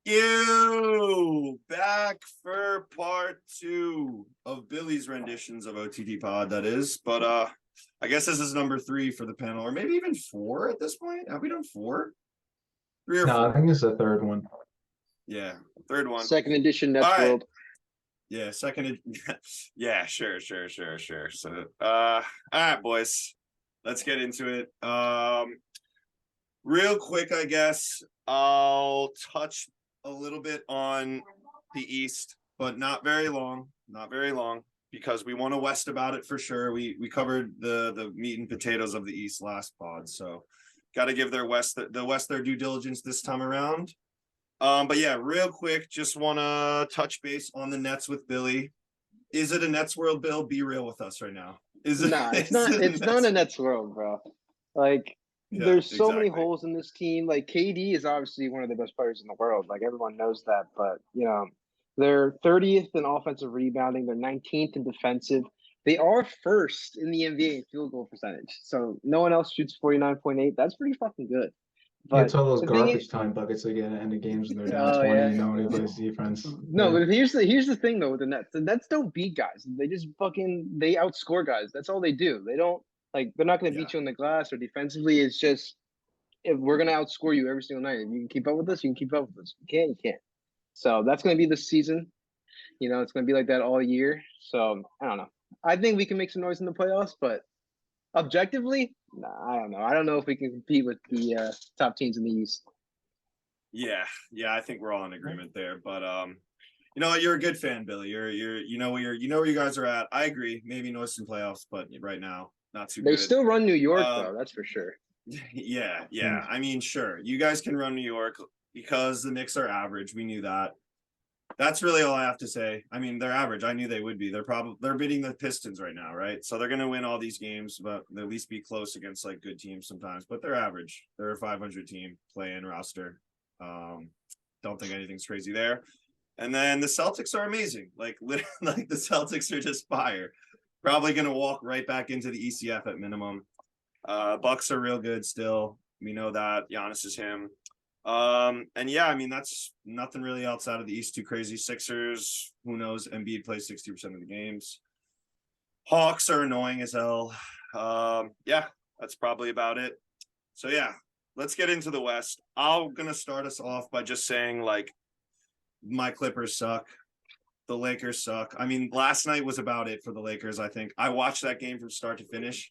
You back for part 2 of Billy's renditions of OTD Pod, that is. But I guess this is number 3 for the panel, or maybe even 4 at this point. Have we done 4? 3 or No, 4? I think it's the third one. Yeah, third one. Second edition Nets All right. World. Yeah, yeah, sure. So all right, boys. Let's get into it. Real quick, I guess I'll touch a little bit on the East, but not very long, because we want to West about it for sure. We covered the meat and potatoes of the East last pod, so got to give the West their due diligence this time around. But yeah, real quick, just want to touch base on the Nets with Billy. Is it a Nets world, Bill? Be real with us right now. It's not. It's not a Nets world, bro. Like, Yeah, there's so many exactly. holes in this team. Like, KD is obviously one of the best players in the world. Like, everyone knows that. But, they're 30th in offensive rebounding. They're 19th in defensive. They are first in the NBA in field goal percentage. So no one else shoots 49.8. That's pretty fucking good. But It's all those the thing garbage is, time buckets again at end of games when they're down oh 20 yeah, and nobody plays defense. no, Yeah. but here's the thing though with the Nets. The Nets don't beat guys. They just they outscore guys. That's all they do. They don't they're not gonna beat you on the glass or defensively. It's just if we're gonna outscore you every single night. If you can keep up with us, you can keep up with us. If you can't, you can't. So that's gonna be the season. It's gonna be like that all year. So I don't know. I think we can make some noise in the playoffs, but objectively, nah, I don't know. I don't know if we can compete with the top teams in the East. Yeah, I think we're all in agreement there. But you know what? You're a good fan, Billy. You know where you guys are at. I agree. Maybe noise in playoffs, but right now, not too They good. still run New York though, that's for sure. Yeah. I mean, sure, you guys can run New York because the Knicks are average. We knew that. That's really all I have to say. I mean, they're average. I knew they would be. They're beating the Pistons right now, right? So they're gonna win all these games, but at least be close against like good teams sometimes. But they're average. They're a 500 team play-in roster. Don't think anything's crazy there. And then the Celtics are amazing. Like the Celtics are just fire. Probably gonna walk right back into the ECF at minimum. Bucks are real good still. We know that. Giannis is him. And yeah, I mean, that's nothing really outside of the East too crazy. Sixers, who knows? Embiid plays 60% of the games. Hawks are annoying as hell. Yeah, that's probably about it. So yeah, let's get into the West. I'm gonna start us off by just saying, like, my Clippers suck. The Lakers suck. I mean, last night was about it for the Lakers, I think. I watched that game from start to finish.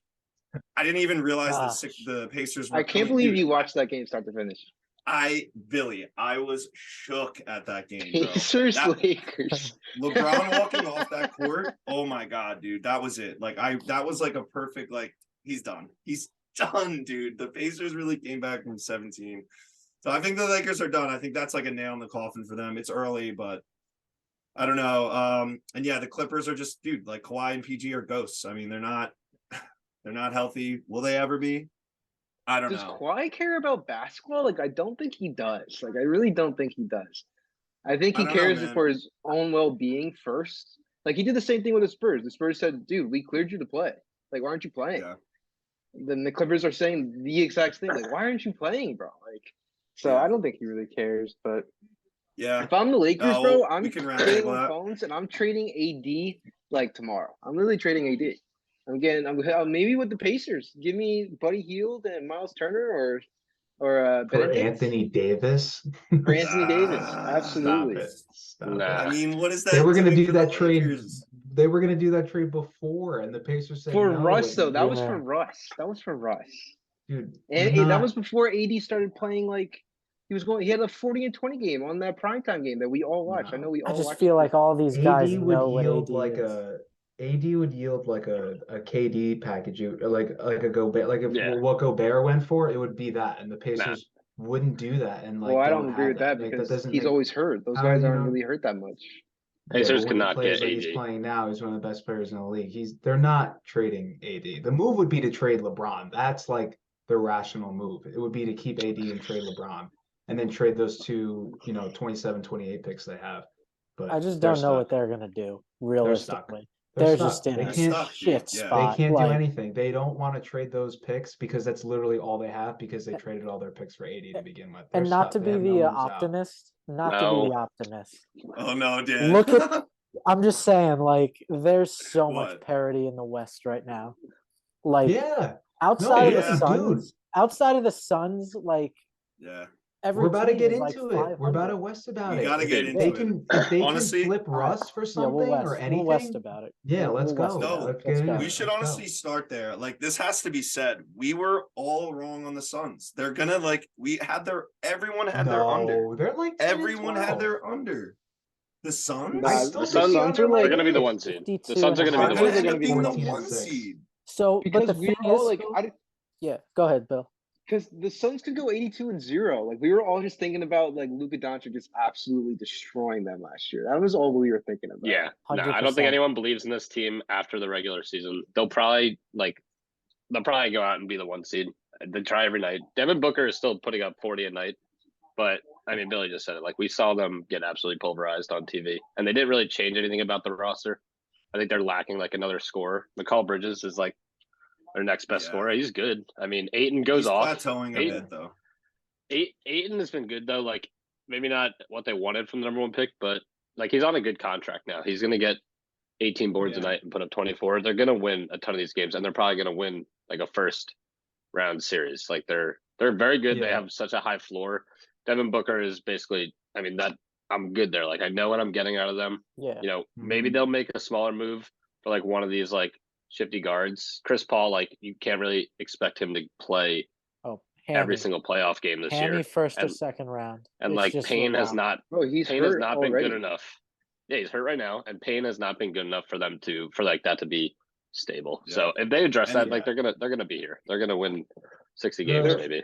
I didn't even realize the Pacers were I can't believe you watched that game start to finish. Billy, I was shook at that game, bro. Pacers, Lakers. LeBron walking off that court. Oh my God, dude. That was it. That was like a perfect, he's done. He's done, dude. The Pacers really came back from 17. So I think the Lakers are done. I think that's like a nail in the coffin for them. It's early, but I don't know. And yeah, the Clippers are just, dude, like Kawhi and PG are ghosts. I mean, they're not healthy. Will they ever be? I don't know. Does Kawhi care about basketball? Like, I don't think he does. Like, I really don't think he does. I think he cares for his own well-being first. Like, he did the same thing with the Spurs. The Spurs said, dude, we cleared you to play. Like, why aren't you playing? Yeah. Then the Clippers are saying the exact thing. Like, why aren't you playing, bro? Like, so I don't think he really cares. But yeah, if I'm the Lakers, bro, I'm trading on phones and I'm trading AD like tomorrow. I'm literally trading AD. I'm maybe with the Pacers. Give me Buddy Hield and Miles Turner or Anthony Davis. For Anthony Davis, absolutely. Stop it. I mean, what is that? They were going to do that trade. Lakers? They were going to do that trade before, and the Pacers said for no. Russ though. That was for Russ. Dude. And that was before AD started playing like. He had a 40 and 20 game on that primetime game that we all watched. No. I know we all. I just feel like all these guys know what AD is. AD would yield like a KD package, like a Gobert. Like if what Gobert went for, it would be that, and the Pacers wouldn't do that. And I don't agree with that because he's always hurt. Those guys aren't really hurt that much. Pacers cannot get AD. He's playing now. He's one of the best players in the league. They're not trading AD. The move would be to trade LeBron. That's like the rational move. It would be to keep AD and trade LeBron, and then trade those two, 27, 28 picks they have. But I just don't know what they're gonna do realistically. They're stuck. just in They a can't. shit Yeah. spot. They can't do like, anything. They don't want to trade those picks because that's literally all they have because they traded all their picks for 80 to begin with. They're and not stuck. to They be have no the moves out. optimist, not to be No. the optimist. Oh no, Dan. Look at I'm just saying, like, there's so much What? parity in the West right now. Like, Yeah. outside of the yeah. Suns, outside of the Suns, like Yeah. every We're about to team get is like into it. We're about to 500. West about We it. gotta If get they into it. if they Honestly, can flip Russ for Yeah, we'll something West. or We'll West anything, about it. yeah, let's We'll West go. about it. Let's Let's get go. into We it. should Let's go. honestly start there. Like this has to be said. We were all wrong on the Suns. They're gonna like everyone had their under. No, they're like 10 and Everyone had 12. their under. The Suns? Nah, I still the think Suns- the Suns under are might They're like going to be the hit. 1 seed. 52 The Suns are and going to be They're the gonna 1 end seed. up being the 14 and 1 6. seed. So, because but the we thing were all is, like, Phil, yeah, go ahead, Bill. because the Suns could go 82-0. Like we were all just thinking about like Luka Doncic just absolutely destroying them last year. That was all we were thinking about. Yeah. No, I don't 100%. think anyone believes in this team after the regular season. They'll probably go out and be the 1 seed. They try every night. Devin Booker is still putting up 40 a night, but I mean, Billy just said it. Like we saw them get absolutely pulverized on TV, and they didn't really change anything about the roster. I think they're lacking like another scorer. McCall Bridges is like their next best Yeah. scorer. He's good. I mean, Ayton goes He's off. plateauing a Ayton, bit though. Ayton has been good though. Like maybe not what they wanted from the number 1 pick, but like he's on a good contract now. He's gonna get 18 boards a Yeah. night and put up 24. They're gonna win a ton of these games, and they're probably gonna win like a first round series. Like they're very good. They Yeah. have such a high floor. Devin Booker is basically. I mean that I'm good there. Like I know what I'm getting out of them. Yeah. You know, maybe Mhm. they'll make a smaller move for like one of these like shifty guards. Chris Paul, like you can't really expect him to play Oh, every hammy. single playoff game this Hammy year. first or And- second round. And It's like just Payne has LeBron. not Bro, he's Payne has hurt not already. been good enough. Yeah, he's hurt right now, and Payne has not been good enough for them for like that to be stable. Yeah. So if they address And that, like they're gonna be here. They're gonna win 60 games maybe.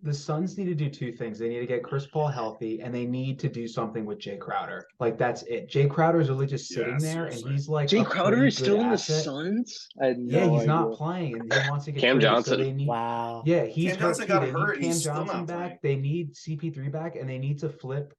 The Suns need to do 2 things. They need to get Chris Paul healthy, and they need to do something with Jay Crowder. Like that's it. Jay Crowder's really just sitting Yeah, there, seriously. and he's like Jay a Crowder pretty is good still in the asset. Suns. I had Yeah, no he's idea. not playing, and he wants to get Cam traded. Johnson. So they need. Wow. Yeah, he's Cam hurt Johnson too. got They hurt need and Cam he's still Johnson not back. playing. They need CP3 back, and they need to flip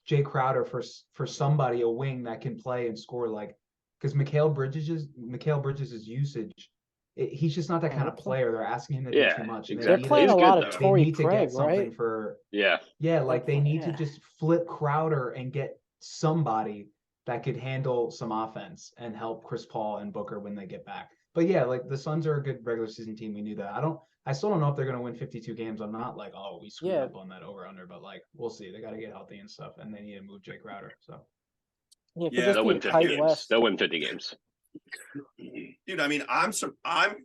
Jay Crowder for somebody, a wing that can play and score like because Mikal Bridges' usage. He's just not that kind of player. They're asking him to do Yeah, too much. exactly. They're They need playing He's a good, lot of though. they Torrey need to Craig, get something right? for Yeah. like they need to Yeah. just flip Crowder and get somebody that could handle some offense and help Chris Paul and Booker when they get back. But yeah, like the Suns are a good regular season team. We knew that. I still don't know if they're gonna win 52 games. I'm not like, oh, we screwed Yeah. up on that over under, but like we'll see. They gotta get healthy and stuff, and they need to move Jay Crowder. So Yeah, it could Yeah, just They'll be a win 50 tight games. West. They'll win 50 games. Dude, I mean, I'm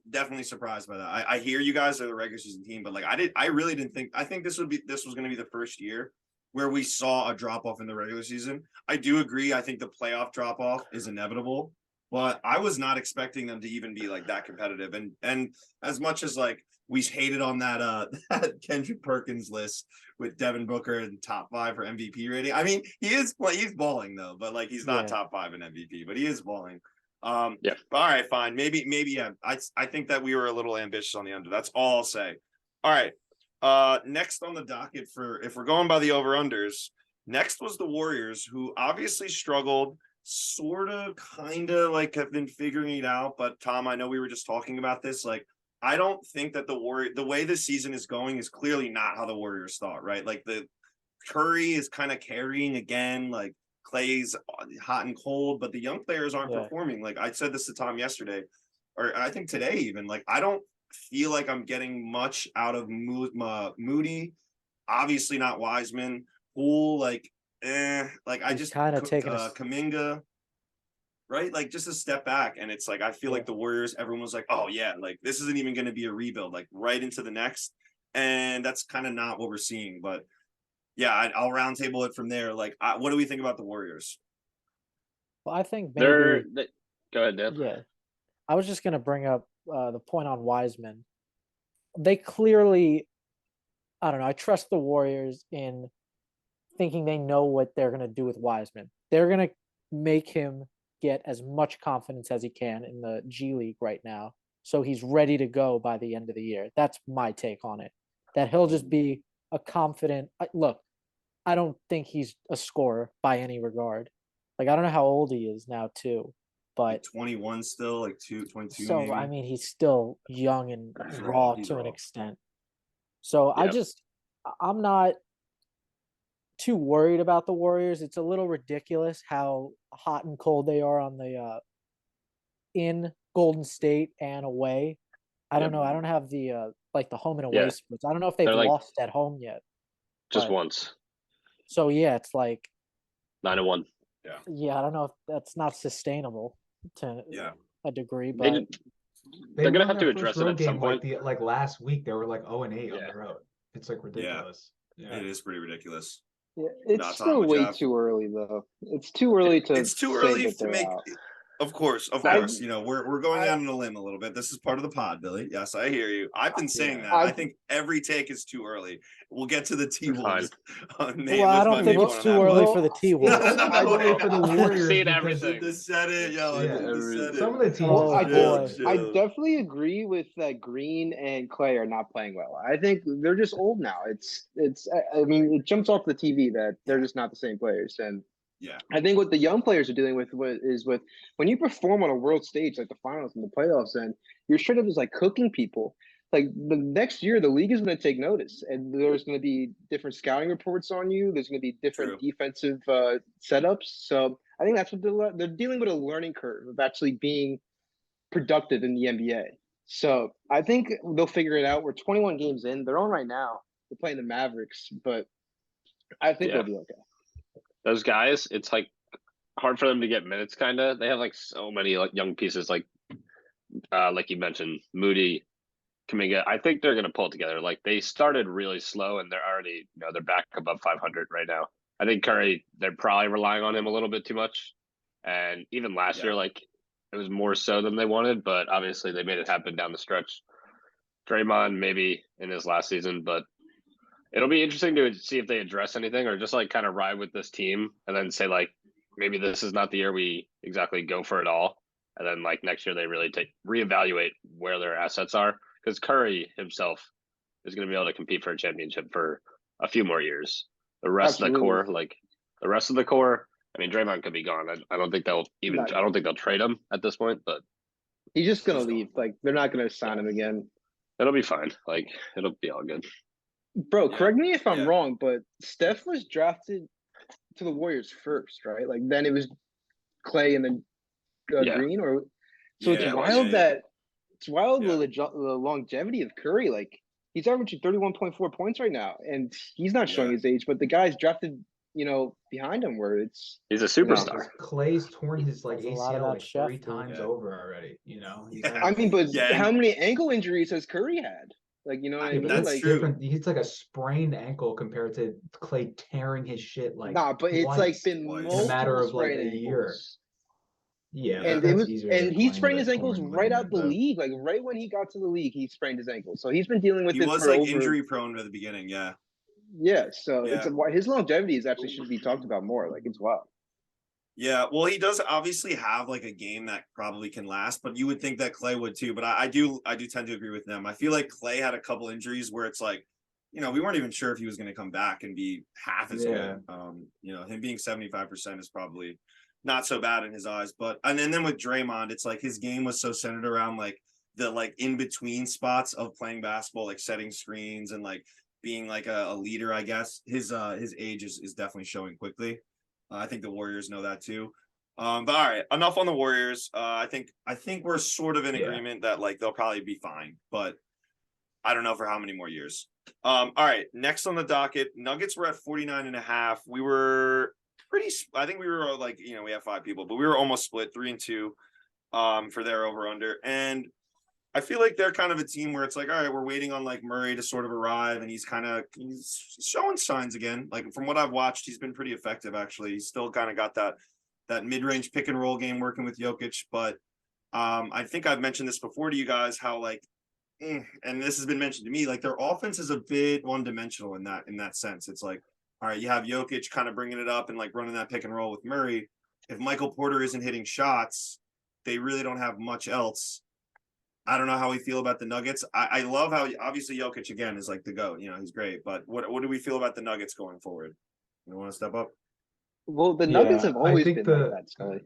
definitely surprised by that. I hear you guys are the regular season team, but like I really didn't think. I think this was going to be the first year where we saw a drop off in the regular season. I do agree. I think the playoff drop off is inevitable, but I was not expecting them to even be like that competitive. And as much as like we hated on that that Kendrick Perkins list with Devin Booker in top 5 for MVP rating. I mean, he's balling though, but like he's not top 5 in MVP, but he is balling. Yeah. But all right, fine. Maybe yeah. I think that we were a little ambitious on the under. That's all I'll say. All right. Next on the docket for if we're going by the over-unders, next was the Warriors, who obviously struggled, sort of kind of like have been figuring it out. But Tom, I know we were just talking about this. Like, I don't think that the way the season is going is clearly not how the Warriors thought, right? Like the Curry is kind of carrying again, like Clay's hot and cold, but the young players aren't performing. Like I said this to Tom yesterday, or I think today even. Like I don't feel like I'm getting much out of Moody. Obviously not Wiseman. Poole, like I just kind of taking Kuminga, right? Like just a step back, and it's like I feel like the Warriors. Everyone was like, "Oh yeah, like this isn't even going to be a rebuild, like right into the next," and that's kind of not what we're seeing, but. Yeah, I'll roundtable it from there. Like, what do we think about the Warriors? Well, I think maybe. Go ahead, Dan. Yeah, I was just gonna bring up the point on Wiseman. They clearly, I don't know. I trust the Warriors in thinking they know what they're gonna do with Wiseman. They're gonna make him get as much confidence as he can in the G League right now, so he's ready to go by the end of the year. That's my take on it. That he'll just be a confident look. I don't think he's a scorer by any regard, Like I don't know how old he is now too, Like but 21 still, like 22 so maybe. I mean he's still young and He's raw he's to an raw. extent. So Yeah. I'm not too worried about the Warriors. It's a little ridiculous how hot and cold they are on the in Golden State and away. I don't Yep. know. I don't have the like the home and away Yeah. splits. I don't know if they've They're like lost at home yet. just But once. so yeah, it's like 9-1. yeah, I don't know if that's not sustainable to Yeah. a degree, They but did, They they're gonna won have their to first address it road at some game point. like last week. They were like 0-8 on Yeah. the road. It's like ridiculous. Yeah. It is pretty ridiculous. Yeah, it's Nah, Tom, still would you way have- too early though. It's too early to It's too say early that to they're make. out. Of course, I- You know, we're going I- out on a limb a little bit. This is part of the pod, Billy. Yes, I hear you. I've been saying Yeah. that. I think every take is too early. We'll get to the T Wolves. well, I don't think it's too early for the T Wolves. I'd say for the Warriors Seen because everything. Just said it, yo. Yeah, I just said it. some of the teams. Oh, I boy. I definitely agree with that. Green and Clay are not playing well. I think they're just old now. I mean, it jumps off the TV that they're just not the same players. And Yeah. I think what the young players are dealing with is when you perform on a world stage like the finals and the playoffs, and you're straight up just like cooking people. Like the next year, the league is going to take notice, and there's going to be different scouting reports on you. There's going to be different True. defensive setups. So I think that's what they're dealing with, a learning curve of actually being productive in the NBA. So I think they'll figure it out. We're 21 games in. They're on right now. They're playing the Mavericks, but I think Yeah. they'll be okay. Those guys, it's like hard for them to get minutes. Kind of, they have like so many like young pieces, like you mentioned, Moody, Kaminga. I think they're gonna pull it together. Like they started really slow, and they're already, they're back above 500 right now. I think Curry, they're probably relying on him a little bit too much, and even last year, like it was more so than they wanted. But obviously, they made it happen down the stretch. Draymond maybe in his last season, but it'll be interesting to see if they address anything or just like kind of ride with this team and then say like maybe this is not the year we exactly go for it all, and then like next year they really reevaluate where their assets are, because Curry himself is going to be able to compete for a championship for a few more years. The rest of the core, I mean, Draymond could be gone. I don't think they'll even. I don't think they'll trade him at this point, but he's just gonna leave. Like they're not gonna sign him again. it'll be fine. Like it'll be all good. Bro, correct me if I'm Yeah. wrong, but Steph was drafted to the Warriors first, right? Like then it was Clay and then Yeah. Green, or so Yeah, it's it was, wild yeah. it's wild Yeah. the longevity of Curry. Like he's averaging 31.4 points right now, and he's not showing Yeah. his age, but the guy's drafted, behind him where it's He's a you know, superstar. Clay's torn his like Does a lot of ACL that like chef 3 food. times Yeah. over already. He's Yeah. I mean, but Yeah, how and- many ankle injuries has Curry had? Like, you know what I Yeah, mean? but That's that's Like, true. different. He's like a sprained ankle compared to Clay tearing his shit like nah, but it's like twice been twice. multiple in a matter of like sprained a year. ankles. Yeah, Yeah. And that's easier. than he playing sprained with his a ankles torn right out ligament, the though. league. Like right when he got to the league, he sprained his ankle. So he's been dealing with He it was for like over. injury prone at the beginning. Yeah. Yeah, so Yeah. his longevity is actually should be talked about more. Like it's wild. Yeah, well, he does obviously have like a game that probably can last, but you would think that Clay would too. But I do tend to agree with them. I feel like Clay had a couple injuries where it's like, we weren't even sure if he was going to come back and be half as good. Him being 75% is probably not so bad in his eyes. But and then with Draymond, it's like his game was so centered around like the like in between spots of playing basketball, like setting screens and like being like a leader. I guess his age is definitely showing quickly. I think the Warriors know that too. But all right, enough on the Warriors. I think we're sort of in agreement that like they'll probably be fine, but I don't know for how many more years. All right, next on the docket, Nuggets were at 49.5. We were I think we were like, we have 5 people, but we were almost split 3-2 for their over under. And I feel like they're kind of a team where it's like, all right, we're waiting on like Murray to sort of arrive, and he's showing signs again. Like from what I've watched, he's been pretty effective actually. He's still kind of got that mid-range pick and roll game working with Jokic, but I think I've mentioned this before to you guys how like, and this has been mentioned to me, like their offense is a bit one-dimensional in that sense. It's like, all right, you have Jokic kind of bringing it up and like running that pick and roll with Murray. If Michael Porter isn't hitting shots, they really don't have much else. I don't know how we feel about the Nuggets. I love how obviously Jokic again is like the GOAT. He's great. But what do we feel about the Nuggets going forward? You want to step up? Well, the Nuggets Yeah, have I always think been like that, Scully.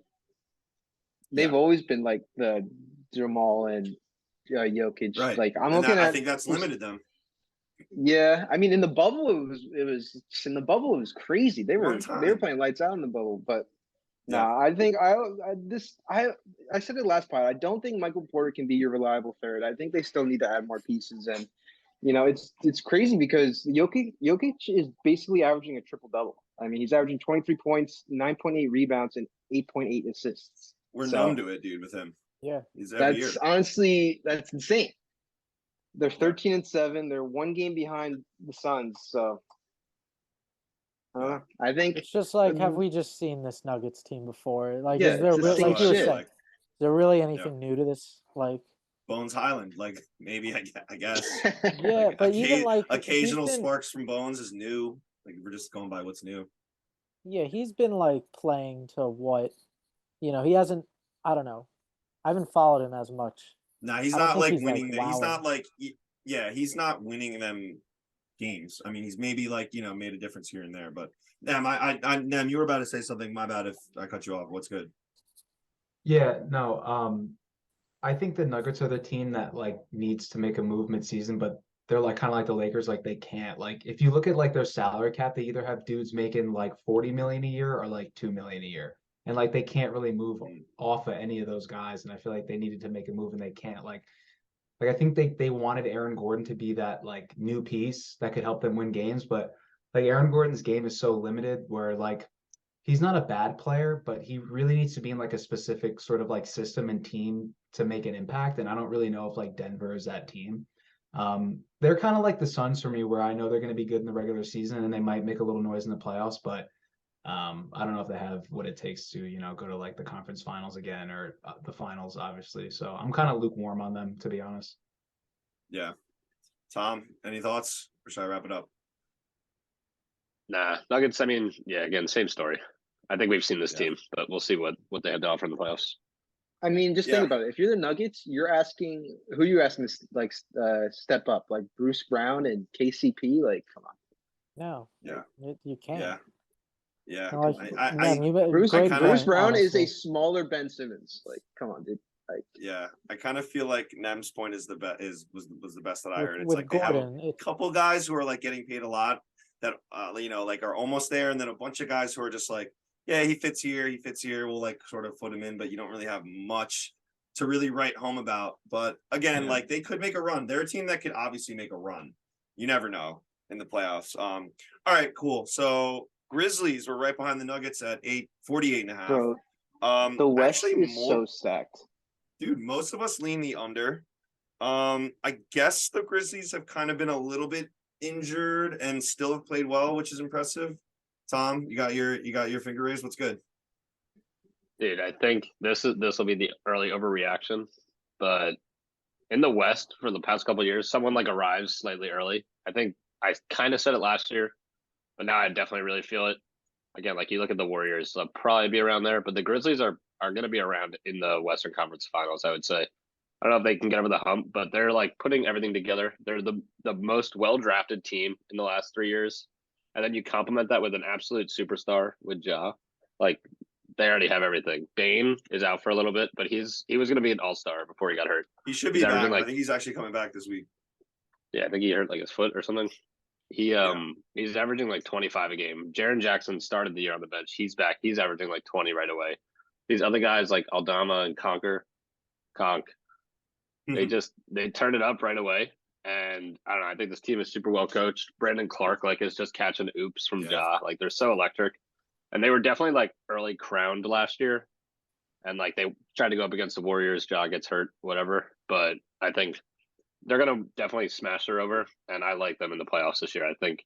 They've Yeah. always been like the Jamal and Jokic. Right. Like I'm And looking that, I at think that's limited them. Yeah, I mean in the bubble it was in the bubble it was crazy. They One were time. playing lights out in the bubble, but Yeah. nah, I think I said it last part. I don't think Michael Porter can be your reliable third. I think they still need to add more pieces, and it's crazy because Jokic is basically averaging a triple double. I mean, he's averaging 23 points, 9.8 rebounds, and 8.8 assists. We're So numb to it, dude, with him. Yeah. He's every year. that's honestly that's insane. They're Yeah. 13-7. They're one game behind the Suns. So I don't know. I think It's just like, have we just seen this Nuggets team before? Like, Yeah, is there it's the That's same like what you I were shit. feel saying, like. is there really anything new to this? Like, Bones Highland, like maybe I guess. yeah, Like, but even like occasional he's been, sparks from Bones is new. Like we're just going by what's new. yeah, he's been like playing to what, he hasn't. I don't know. I haven't followed him as much. Nah, he's I don't not think like he's like winning. He's wowing. not like yeah, he's not winning them games. I mean, he's maybe like made a difference here and there. But Nam, Nam, you were about to say something. My bad if I cut you off. What's good? Yeah, no, I think the Nuggets are the team that like needs to make a move mid-season, but they're like kind of like the Lakers, like they can't. Like if you look at like their salary cap, they either have dudes making like 40 million a year or like 2 million a year. And like they can't really move off of any of those guys. And I feel like they needed to make a move and they can't. Like I think they wanted Aaron Gordon to be that like new piece that could help them win games, but like Aaron Gordon's game is so limited where like he's not a bad player, but he really needs to be in like a specific sort of like system and team to make an impact. And I don't really know if like Denver is that team. They're kind of like the Suns for me, where I know they're going to be good in the regular season and they might make a little noise in the playoffs, but I don't know if they have what it takes to, go to like the conference finals again or the finals, obviously. So I'm kind of lukewarm on them, to be honest. Yeah. Tom, any thoughts? Or should I wrap it up? Nah, Nuggets. I mean, yeah, again, same story. I think we've seen this Yeah. team, but we'll see what they have to offer in the playoffs. I mean, just think about it. If you're the Nuggets, you're asking who you asking to like step up, like Bruce Brown and KCP. Like, come on. No. Yeah. You can't. Yeah. Yeah. Like, Bruce great Bruce point, Brown is a honestly. smaller Ben Simmons. Like, come on, dude. Like, yeah. I kind of feel like Nem's point is the best was the best that I heard. It's With like they have Gordon, a couple guys who are like getting paid a lot that like are almost there, and then a bunch of guys who are just like, yeah, he fits here, we'll like sort of put him in, but you don't really have much to really write home about. But again, like they could make a run. They're a team that could obviously make a run. You never know in the playoffs. All right, cool. So Grizzlies were right behind the Nuggets at 48.5. bro, the West actually is so stacked. Dude, most of us lean the under. I guess the Grizzlies have kind of been a little bit injured and still have played well, which is impressive. Tom, you got your finger raised. What's good? Dude, I think this will be the early overreaction, but in the West for the past couple of years, someone like arrives slightly early. I think I kind of said it last year, but now I definitely really feel it. Again, like you look at the Warriors, they'll probably be around there, but the Grizzlies are going to be around in the Western Conference Finals, I would say. I don't know if they can get over the hump, but they're like putting everything together. They're the most well-drafted team in the last 3 years. And then you complement that with an absolute superstar with Ja. Like they already have everything. Bane is out for a little bit, but he was going to be an all-star before he got hurt. He should be back. I think he's actually coming back this week. Yeah, I think he hurt like his foot or something. He's averaging like 25 a game. Jaren Jackson started the year on the bench. He's back. He's averaging like 20 right away. These other guys like Aldama and Conk, they turned it up right away. And I don't know. I think this team is super well coached. Brandon Clark like is just catching oops from Ja. Like they're so electric. And they were definitely like early crowned last year. And like they tried to go up against the Warriors. Ja gets hurt, whatever. But I think they're going to definitely smash her over, and I like them in the playoffs this year. I think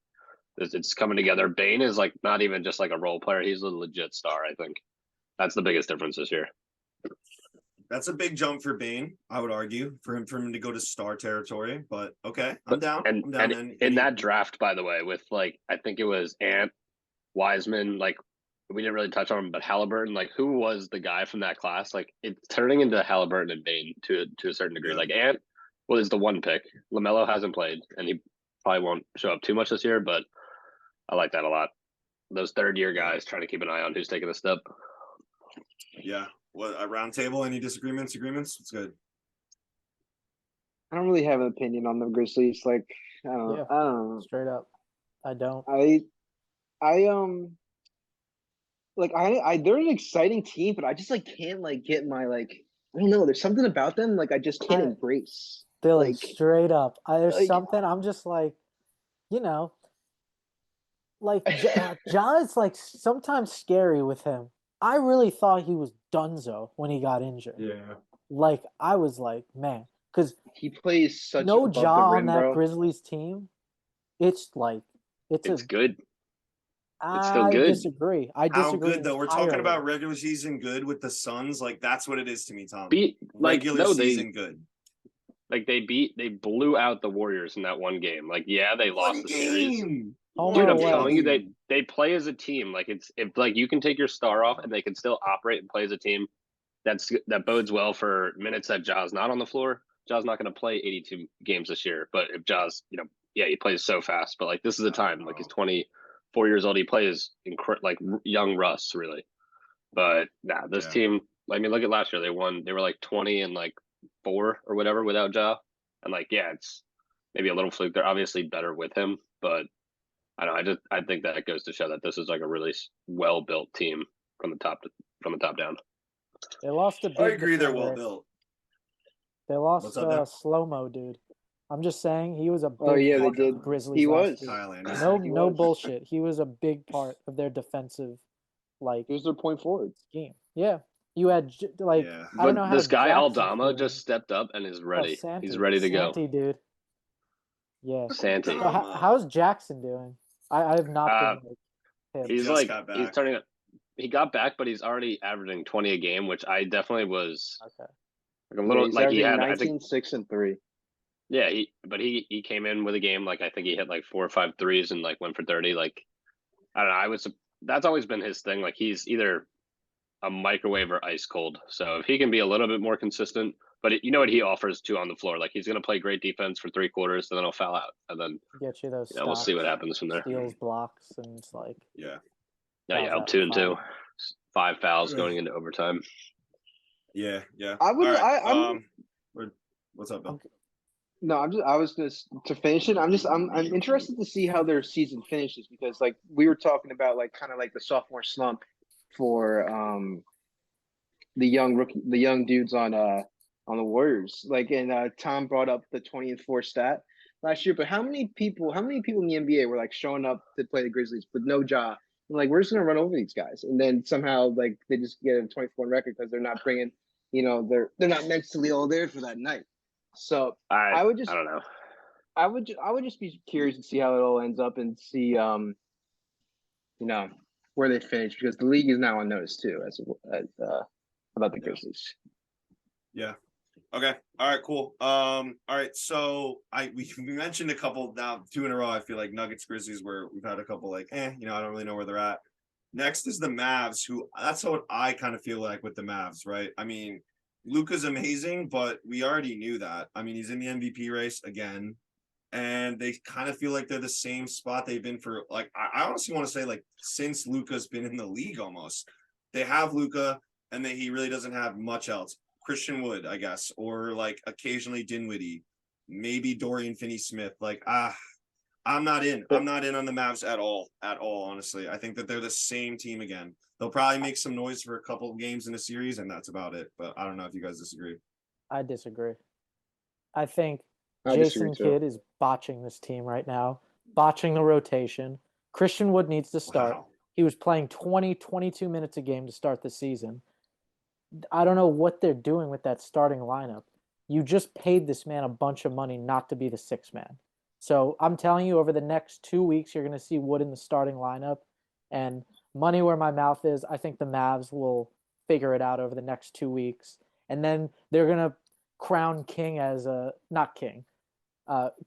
it's coming together. Bane is like not even just like a role player; he's a legit star. I think that's the biggest difference this year. That's a big jump for Bane, I would argue, for him to go to star territory. But okay, I'm down. And in that draft, by the way, with like I think it was Ant, Wiseman, like we didn't really touch on him, but Halliburton, like who was the guy from that class? Like it's turning into Halliburton and Bane to a certain degree. Yeah. Like Ant is the one pick. LaMelo hasn't played, and he probably won't show up too much this year, but I like that a lot. those third year guys trying to keep an eye on who's taking a step. Yeah. What a round table? Any disagreements? Agreements? It's good. I don't really have an opinion on the Grizzlies. Like, I don't, Yeah. I don't know. Straight up, I don't. They're an exciting team, but I just like can't like get my like. I don't know. There's something about them like I just can't embrace. Billy, Like, straight up. There's like- something I'm just like, you know, like John's like sometimes scary with him. I really thought he was donezo when he got injured. Yeah. Like I was like, man, because he plays such no above Ja the on rim, that bro. Grizzlies team. It's like It's a. good. It's still I good. disagree. I How disagree. good though? We're talking about entirely. regular season good with the Suns. Like that's what it is to me, Tom. Regular season good. Like they blew out the Warriors in that one game. Like yeah, they lost the series. Home Dude, or I'm away. telling you, they play as a team. Like it's if like you can take your star off and they can still operate and play as a team. That bodes well for minutes that Ja's not on the floor. Ja's not going to play 82 games this year. But if Ja's, he plays so fast. But like this is the time. Like he's 24 years old. He plays like young Russ really. But this team. I mean, look at last year. They won. They were like 20 and like 4 or whatever without Ja. And like it's maybe a little fluke. They're obviously better with him, but. I don't know. I think that goes to show that this is like a really well built team from the top down. They lost a big I agree. They're defender. well built. They lost up, slow mo, dude. I'm just saying he was a big They part did. of the Grizzlies. He last was. year. Kyle Anderson. No was. bullshit. He was a big part of their defensive, like He was their point forward. scheme. Yeah, you had like Yeah. I don't know But how this guy Jackson's Aldama doing. just stepped up and is ready. Santi. He's ready to go. Santi, dude. Yeah. Santi. So how's Jackson doing? I have not been like him. He's just like got back. he's turning up. He got back, but he's already averaging 20 a game, which I definitely was Okay. like a little He's like he had. 19, I think 6 and 3. yeah, he came in with a game like I think he hit like 4 or 5 threes and like went for 30. Like I don't know. That's always been his thing. Like he's either a microwave or ice cold. So if he can be a little bit more consistent, but you know what he offers too on the floor. Like he's going to play great defense for 3 quarters, and then he'll foul out, and then Get you those. we'll see what happens from there. Steals, blocks, and it's like Yeah. Up 2 and 2, 5 fouls going into overtime. Yeah. I would. All right, I'm. what's up, Bill? No, I was just to finish it. I'm interested to see how their season finishes because like we were talking about like kind of like the sophomore slump for the young dudes on the Warriors. Like and Tom brought up the 20 and 4 stat last year, but how many people in the NBA were like showing up to play the Grizzlies with no job? And, like we're just gonna run over these guys, and then somehow like they just get a 24 record because they're not bringing, they're not mentally all there for that night. So I don't know. I would just be curious to see how it all ends up and see where they finish because the league is now on notice too as about the Grizzlies. Yeah. Okay. All right. Cool. All right. So we mentioned a couple now 2 in a row. I feel like Nuggets, Grizzlies, where we've had a couple like, I don't really know where they're at. Next is the Mavs, who that's what I kind of feel like with the Mavs, right? I mean, Luka's amazing, but we already knew that. I mean, he's in the MVP race again, and they kind of feel like they're the same spot they've been for like I honestly want to say like since Luka's been in the league almost. They have Luka, and he really doesn't have much else. Christian Wood, I guess, or like occasionally Dinwiddie, maybe Dorian Finney-Smith. Like I'm not in. I'm not in on the Mavs at all. Honestly, I think that they're the same team again. They'll probably make some noise for a couple of games in a series, and that's about it. But I don't know if you guys disagree. I disagree. I think Jason Kidd is botching this team right now, botching the rotation. Christian Wood needs to start. Wow. He was playing 22 minutes a game to start the season. I don't know what they're doing with that starting lineup. You just paid this man a bunch of money not to be the 6th man. So I'm telling you, over the next 2 weeks, you're going to see Wood in the starting lineup. And money where my mouth is, I think the Mavs will figure it out over the next 2 weeks. And then they're going to crown King as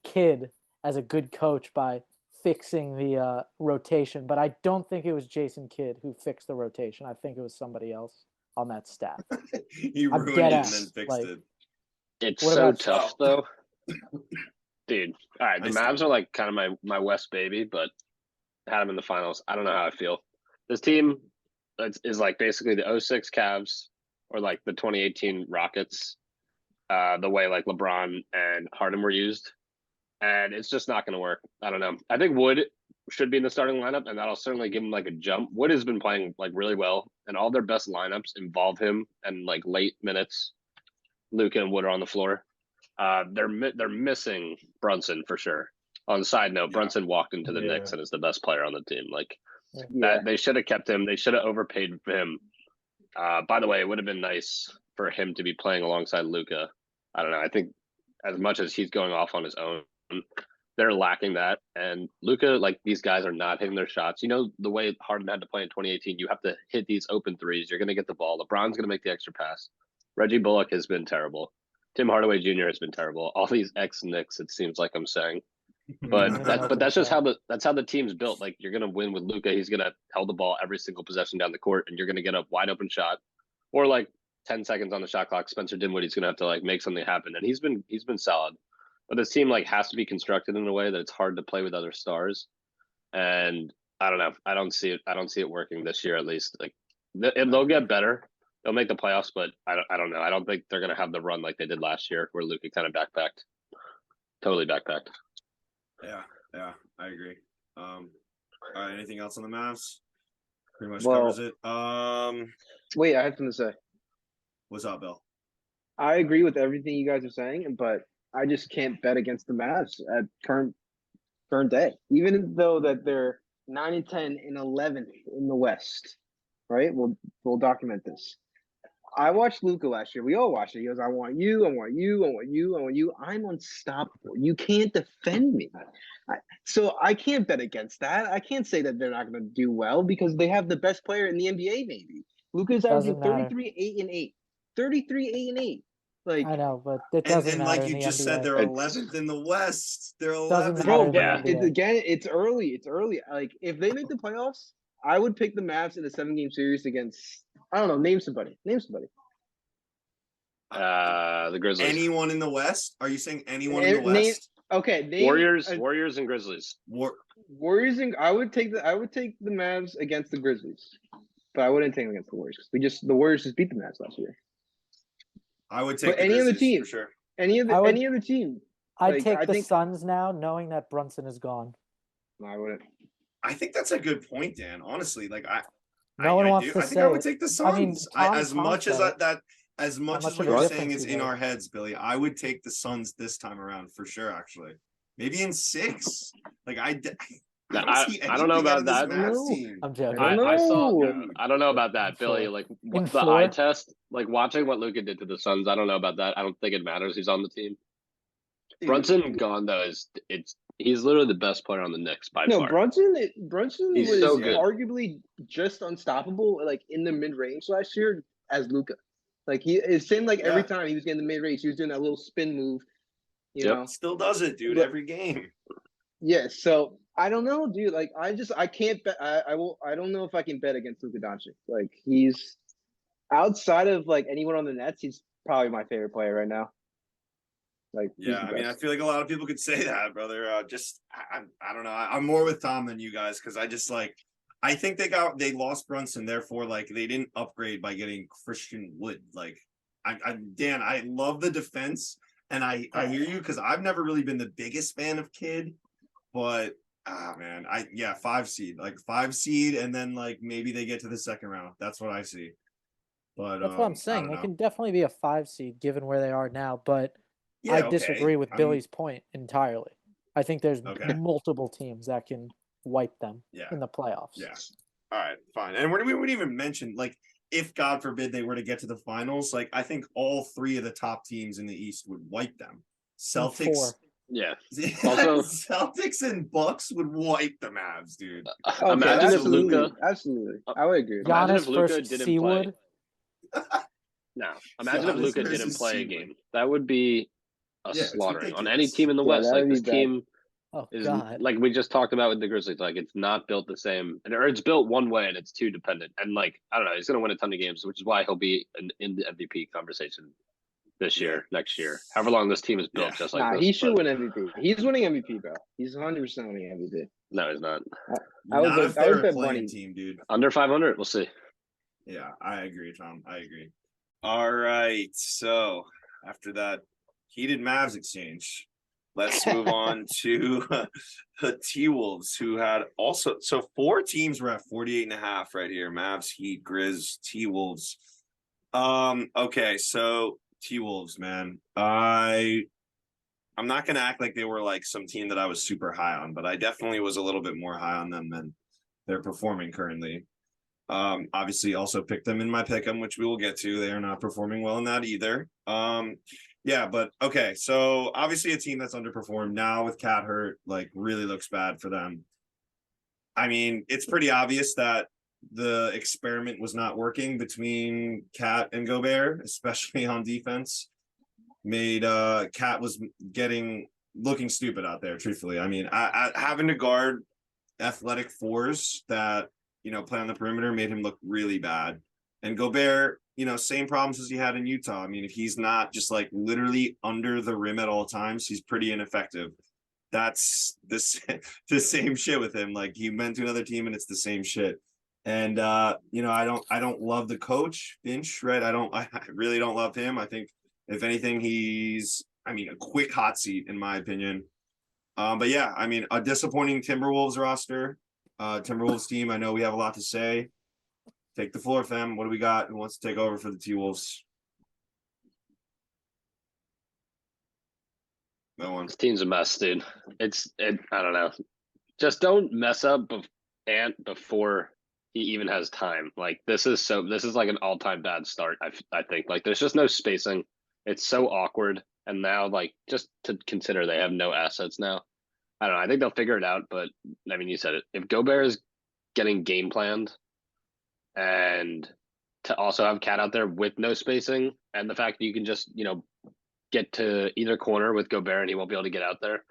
Kidd as a good coach by fixing the rotation. But I don't think it was Jason Kidd who fixed the rotation. I think it was somebody else on that staff. He ruined it and then fixed it. It's so tough, though. Dude, all right, the Mavs are like kind of my West baby, but had them in the finals. I don't know how I feel. This team is like basically the 06 Cavs or like the 2018 Rockets, the way like LeBron and Harden were used. And it's just not going to work. I don't know. I think Wood should be in the starting lineup, and that'll certainly give him like a jump. Wood has been playing like really well, and all their best lineups involve him and like late minutes. Luka and Wood are on the floor. They're missing Brunson for sure. On the side note, Brunson walked into the Knicks and is the best player on the team. Like that, they should have kept him. They should have overpaid for him. By the way, it would have been nice for him to be playing alongside Luka. I don't know. I think as much as he's going off on his own, they're lacking that. And Luka, like these guys are not hitting their shots. You know the way Harden had to play in 2018. You have to hit these open threes. You're going to get the ball. LeBron's going to make the extra pass. Reggie Bullock has been terrible. Tim Hardaway Jr. has been terrible. All these ex-Knicks, it seems like I'm saying. But that's just how the team's built. Like you're gonna win with Luka. He's gonna hold the ball every single possession down the court, and you're gonna get a wide open shot, or like 10 seconds on the shot clock. Spencer Dinwiddie's gonna have to like make something happen, and he's been solid. But this team like has to be constructed in a way that it's hard to play with other stars, and I don't know. I don't see it working this year at least. Like they'll get better. They'll make the playoffs, but I don't know. I don't think they're gonna have the run like they did last year, where Luka kind of totally backpacked. Yeah, I agree. All right, anything else on the Mavs? Pretty much covers it. Wait, I have something to say. What's up, Bill? I agree with everything you guys are saying, but I just can't bet against the Mavs at current day. Even though that they're 9-10 and 11th in the West, right? We'll document this. I watched Luka last year. We all watched it. He goes, I want you, I want you, I want you, I want you. I'm unstoppable. You can't defend me. So I can't bet against that. I can't say that they're not going to do well because they have the best player in the NBA, maybe. Luka's averaging 33, 8, and 8. 33, 8, and 8. Like I know, but it doesn't and matter. like you just said, they're 11th in the West. They're 11th. Bro, but it's early. It's early. Like if they make the playoffs, I would pick the Mavs in a 7-game series against. I don't know. Name somebody. The Grizzlies. Anyone in the West? Are you saying anyone in the West? Okay. Warriors and Grizzlies. Warriors and I would take the Mavs against the Grizzlies, but I wouldn't take them against the Warriors. The Warriors just beat the Mavs last year. I would take any other team for sure. Any other team. I'd take the Suns now, knowing that Brunson is gone. No, I wouldn't. I think that's a good point, Dan. Honestly, like I think I would take the Suns. I mean, as much as what you're saying is in there? our heads, Billy, I would take the Suns this time around for sure. Actually, maybe in 6. Like I don't know about that. I'm joking. I don't know about that, Billy. Like the eye test, like watching what Luka did to the Suns. I don't know about that. I don't think it matters. He's on the team. Brunson gone though he's literally the best player on the Knicks by far. Brunson he's was so good. Arguably just unstoppable, like in the mid range last year as Luka. Like it seemed like every time he was getting the mid range, he was doing that little spin move. You know, still does it, dude. Every game. Yeah, so I don't know, dude. Like I can't bet. I don't know if I can bet against Luka Doncic. Like he's outside of like anyone on the Nets, he's probably my favorite player right now. Like I mean, I feel like a lot of people could say that, brother. I don't know. I'm more with Tom than you guys because I think they lost Brunson, therefore like they didn't upgrade by getting Christian Wood. Like Dan, I love the defense and I hear you because I've never really been the biggest fan of Kidd, but 5 seed and then like maybe they get to the second round. That's what I see. But that's what I'm saying. They can definitely be a 5 seed given where they are now, but I disagree with Billy's point entirely. I think there's multiple teams that can wipe them in the playoffs. Yeah. All right, fine. And we wouldn't even mention, like, if God forbid they were to get to the finals, like, I think all 3 of the top teams in the East would wipe them. Celtics. 4. Yeah. Also, Celtics and Bucks would wipe the Mavs, dude. Imagine if Luka. Absolutely. I would agree. Imagine if Luka didn't play. No. Imagine if Giannis Luka didn't play a Seawood. game. That would be a slaughtering on any ridiculous. team in the West. Like this team Oh is God. like we just talked about with the Grizzlies. Like it's not built the same, or it's built one way and it's too dependent. And like I don't know, he's gonna win a ton of games, which is why he'll be in the MVP conversation this year, next year, however long this team is built. Just like this, he should win MVP. He's winning MVP, bro. He's 100% winning MVP. No, he's not. I was Not a- if I they're would a bet playing money. team, dude. Under 500, we'll see. Yeah, I agree, Tom. I agree. All right. So after that heated Mavs exchange, let's move on to the T-Wolves, who had also, so 4 teams were at 48.5 right here. Mavs, Heat, Grizz, T-Wolves. Okay, so T-Wolves, man. I'm not gonna act like they were like some team that I was super high on, but I definitely was a little bit more high on them than they're performing currently. Obviously also picked them in my pick'em, which we will get to. They are not performing well in that either. Yeah, but okay, so obviously a team that's underperformed now with Cat hurt, like really looks bad for them. I mean, it's pretty obvious that the experiment was not working between Cat and Gobert, especially on defense. Made Cat was looking stupid out there, truthfully. I mean, I having to guard athletic fours that play on the perimeter made him look really bad. And Gobert, same problems as he had in Utah. I mean, if he's not just like literally under the rim at all times, he's pretty ineffective. That's the same shit with him. Like he went to another team and it's the same shit. And I don't love the coach, Finch, right? I really don't love him. I think if anything, he's a quick hot seat in my opinion. But yeah, I mean, a disappointing Timberwolves roster. Timberwolves team. I know we have a lot to say. Take the floor, fam. What do we got? Who wants to take over for the T-Wolves? No one. This team's a mess, dude. I don't know. Just don't mess up Ant before he even has time. Like this is like an all-time bad start. I think like there's just no spacing. It's so awkward. And now like just to consider they have no assets now. I don't know. I think they'll figure it out, but I mean, you said it. If Gobert is getting game planned and to also have Cat out there with no spacing and the fact that you can just, get to either corner with Gobert and he won't be able to get out there,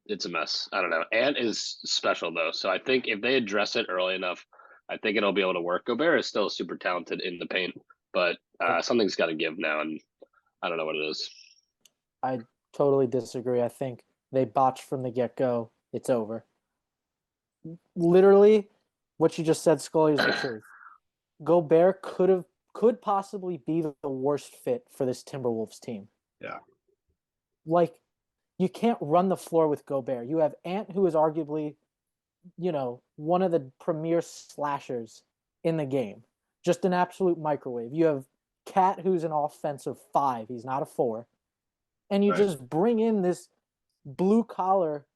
it's a mess. I don't know. Ant is special though. So I think if they address it early enough, I think it'll be able to work. Gobert is still super talented in the paint, but something's got to give now. And I don't know what it is. I totally disagree. I think they botched from the get-go. It's over. Literally, what you just said, Scully, is the truth. Gobert could possibly be the worst fit for this Timberwolves team. Yeah. Like, you can't run the floor with Gobert. You have Ant, who is arguably, one of the premier slashers in the game. Just an absolute microwave. You have Cat, who's an offensive 5. He's not a 4. And you just bring in this blue-collar,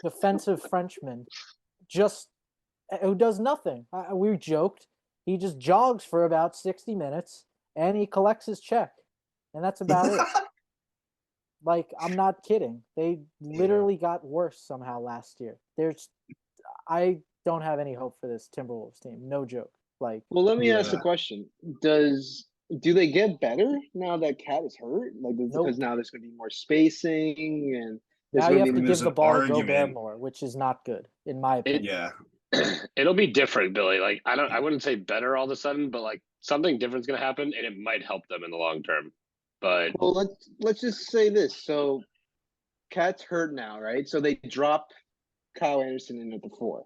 defensive Frenchman who does nothing. We joked. He just jogs for about 60 minutes, and he collects his check. And that's about it. Like, I'm not kidding. They literally got worse somehow last year. I don't have any hope for this Timberwolves team. No joke. Like, well, let me ask the question: do they get better now that Cat is hurt? Like, because now there's going to be more spacing, and now you have to give the ball to argument. Gobert more, which is not good in my opinion. Yeah, it'll be different, Billy. Like I wouldn't say better all of a sudden, but like something different's going to happen, and it might help them in the long term. But well, let's just say this: so Cat's hurt now, right? So they drop Kyle Anderson in at the 4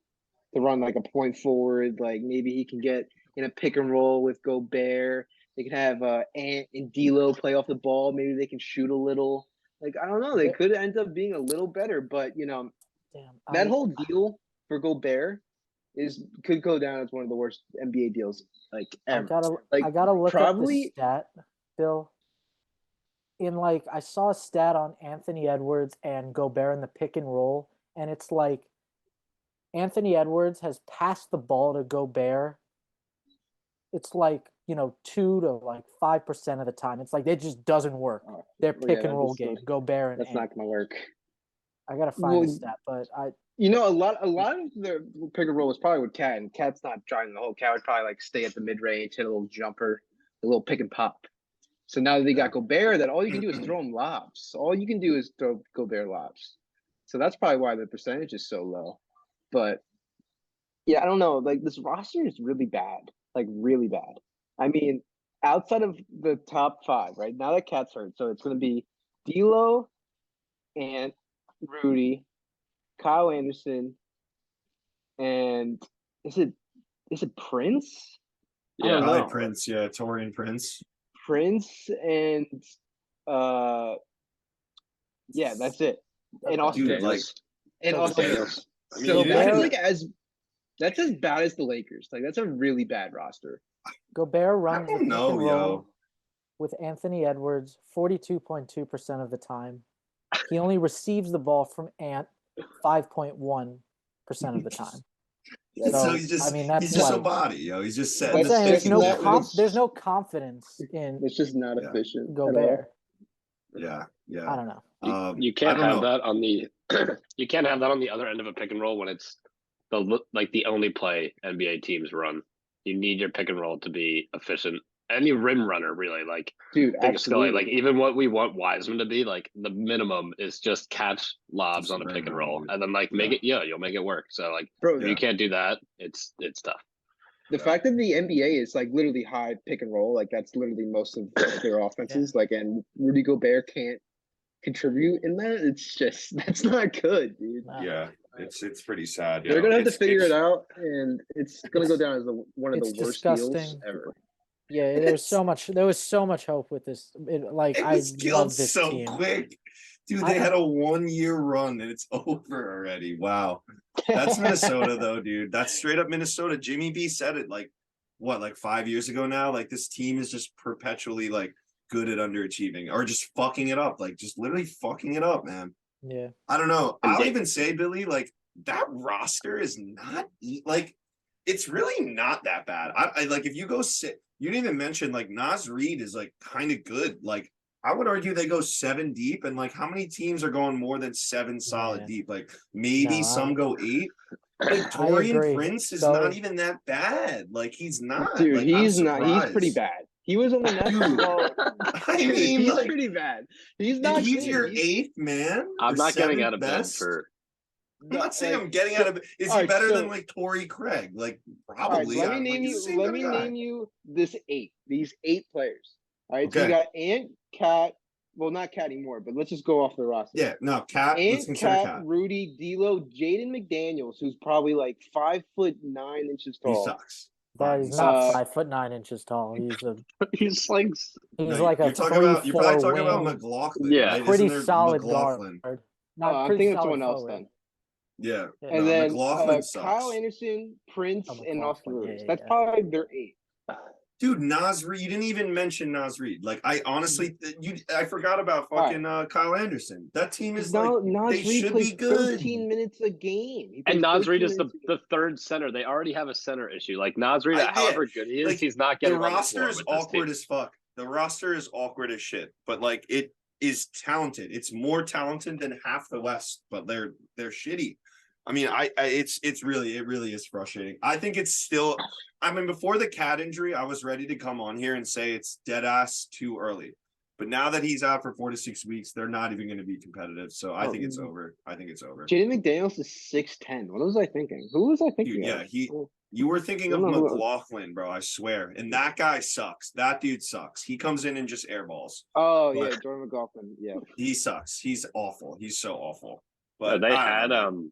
to run like a point forward. Like maybe he can get in a pick and roll with Gobert. They can have Ant and D'Lo play off the ball. Maybe they can shoot a little. Like I don't know. They could end up being a little better, but that whole deal for Gobert could go down as one of the worst NBA deals like ever. I gotta look up this stat, Bill. I saw a stat on Anthony Edwards and Gobert in the pick and roll, and it's like Anthony Edwards has passed the ball to Gobert. It's like 2 to 5% of the time. It's like it just doesn't work. Their pick and roll game, Gobert and that's not gonna work. I gotta find the stat, but a lot of their pick and roll was probably with Cat, and Cat's not driving the whole. Cat would probably stay at the mid range, hit a little jumper, a little pick and pop. So now that they got Gobert, that all you can do is throw him lobs. All you can do is throw Gobert lobs. So that's probably why the percentage is so low. But yeah, I don't know. Like this roster is really bad, like really bad. I mean, outside of the top 5, right now that Cat's hurt, so it's going to be D'Lo, and Rudy, Kyle Anderson, and is it Prince? I don't Yeah. Probably know. Prince, yeah, Torian Prince. Prince and yeah, that's it. And Austin Dude, like, Daniels. And So Austin Daniels. I mean, So you that's didn't like that's as bad as the Lakers. Like that's a really bad roster. Gobert I runs the don't pick know, and yo. roll with Anthony Edwards 42.2% of the time. He only receives the ball from Ant 5.1% of the time. So So, he's just I mean, that's he's just like, a body, yo. He's just I'm setting the saying That's there's no just not- there's no confidence in It's just not Yeah. efficient. at all. Gobert. Yeah, yeah. I don't know. You I can't don't have know. that on the you can't have that on the other end of a pick and roll when it's the only play NBA teams run. You need your pick and roll to be efficient. Any rim runner really, like Dude, think of Scully, absolutely. like even what we want Wiseman to be, like the minimum is just catch lobs Just on a rim pick and run, roll dude. and then like make it you'll make it work. So like Bro, if you can't do that, it's tough. the fact that the NBA is like literally high pick and roll, like that's literally most of their offenses. Like, and Rudy Gobert can't contribute in that. It's just that's not good, dude. No. Yeah, it's pretty sad. They're yo. gonna have to It's- figure it's- it out, and it's gonna go down as one of the It's worst deals disgusting. ever. Yeah, there was so much hope with this. Like It I was killed love this so team. quick. Dude, I- they had a 1 year run and it's over already. Wow. That's Minnesota though, dude. That's straight up Minnesota. Jimmy B said it like 5 years ago now. Like this team is just perpetually like good at underachieving or just fucking it up. Like just literally fucking it up, man. Yeah. I don't know. And I'll they- even say, Billy, like that roster is not like it's really not that bad. I like if you go sit, you didn't even mention like Naz Reid is like kind of good. Like I would argue they go 7 deep, and like how many teams are going more than 7 solid Yeah. deep? Like maybe No, some go 8. Like I Torian agree. Prince is So- not even that bad. Like he's not. Dude, like, he's I'm not. He's pretty surprised. bad. He was on the Nets. Dude, Well, I dude, mean, he's like, pretty bad. He's and not. he's good. your He's- 8th man. I'm or not getting 7th out of bed best? for I'm not saying like, I'm getting out of it. Is he alright, better so- than like Torrey Craig? Like All right, probably. let me I'm name like, you. he's the same Let kind me of guy. name you these 8. These 8 players. All right, so Okay. you got Ant, Cat. Well, not Cat anymore, but let's just go off the roster. Yeah, no, Cat. Let's Ant, consider Cat, Cat. Rudy, D'Lo, Jaden McDaniels, who's probably like 5'9" He tall. sucks. That Fine, is he not sucks. 5'9" tall. he's like He's No, like a you're talking about. You're probably talking about 3-4 wing, McLaughlin, Yeah. right? pretty Isn't there solid McLaughlin? guard. Not I'm pretty thinking of solid someone else forward. then. Yeah. Yeah. And No, then McLaughlin Kyle sucks. Anderson, Prince, Oh, and Austin McLaughlin, Rivers. yeah, That's yeah. probably their 8. Dude, Naz Reid. You didn't even mention Naz Reid. Like I honestly, I forgot about fucking Kyle Anderson. That team is like Nas they Reid should plays be good. 13 minutes a game. He and plays Naz Reid 13 is the minutes a game. third center. They already have a center issue. Like Naz Reid, Yeah, however good he is, like, he's not The getting on the roster floor is with this awkward team. as fuck. The roster is awkward as shit, but like it is talented. It's more talented than half the West, but they're shitty. I mean, it really is frustrating. I think it's still. I mean, before the Cat injury, I was ready to come on here and say it's dead ass too early. But now that he's out for 4 to 6 weeks, they're not even going to be competitive. So I think it's over. I think it's over. Jaden McDaniels is 6'10". What was I thinking? Who was I thinking Dude, of? yeah, you were thinking I of don't know who else. McLaughlin, bro. I swear. And that guy sucks. That dude sucks. He comes in and just airballs. Oh, But- yeah, Jordan McLaughlin. Yeah. He sucks. He's awful. He's so awful. But But they I had don't know, man.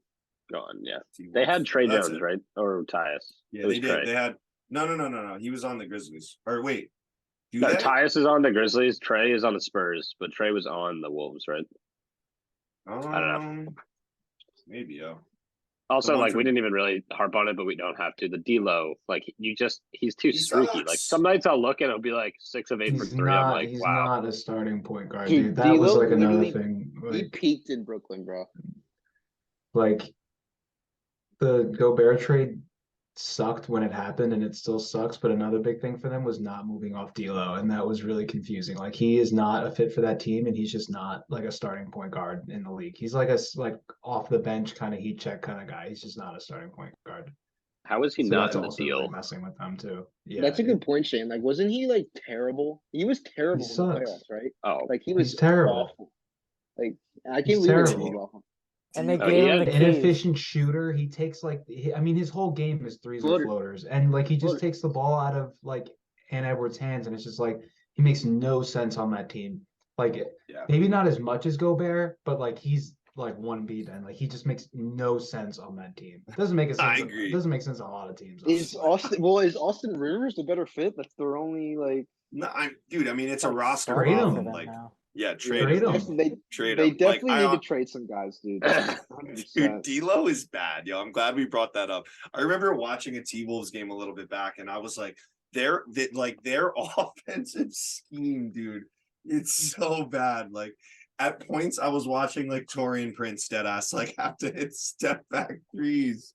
go on, yeah. T-Wolf. They had Trey That's Jones, it. right? Or Tyus. Yeah, It was they did. Trey. They had no. He was on the Grizzlies. Or wait, do No, they? Tyus is on the Grizzlies. Trey is on the Spurs, but Trey was on the Wolves, right? don't know. Maybe, yo. Also, one like for- we didn't even really harp on it, but we don't have to. The D'Lo, like he's too He streaky. Like sucks. some nights I'll look and it'll be like 6 of 8 from He's 3. I'm not. like, He's wow. not a starting point guard, Dude, dude. That was D'Lo like another literally- thing. He peaked in Brooklyn, bro. Like the Gobert trade sucked when it happened, and it still sucks. But another big thing for them was not moving off D'Lo, and that was really confusing. Like he is not a fit for that team, and he's just not like a starting point guard in the league. He's like like off the bench kind of heat check kind of guy. He's just not a starting point guard. How is he So not that's in the also deal? really messing with them too. Yeah, That's a good point, Shane. Like, wasn't he like terrible? He was terrible He in the sucks. playoffs, right? Oh, Like he was He's terrible. awful. Like I He's can't believe they terrible. moved off him. And they Oh, gave yeah. him the keys. Inefficient shooter. He takes like I mean his whole game is threes Floater. and floaters, and like he just Floater. takes the ball out of like Ant Edwards' hands, and it's just like he makes no sense on that team. Like Yeah. maybe not as much as Gobert, but like he's like one B then. Like he just makes no sense on that team. It doesn't make a I sense. agree. It doesn't make sense on a lot of teams. Is Honestly. Austin Rivers a better fit? That's their only like. No, dude. I mean, it's a Like, roster trade him. problem. for them Like, now. yeah, Yeah, trade him. Trade they him. definitely Like, need to trade some guys, dude. 100%. Dude, D'Lo is bad, yo. I'm glad we brought that up. I remember watching a T-Wolves game a little bit back, and I was like, their offensive scheme, dude, it's so bad. Like at points, I was watching like Torian Prince dead ass like have to hit step back threes.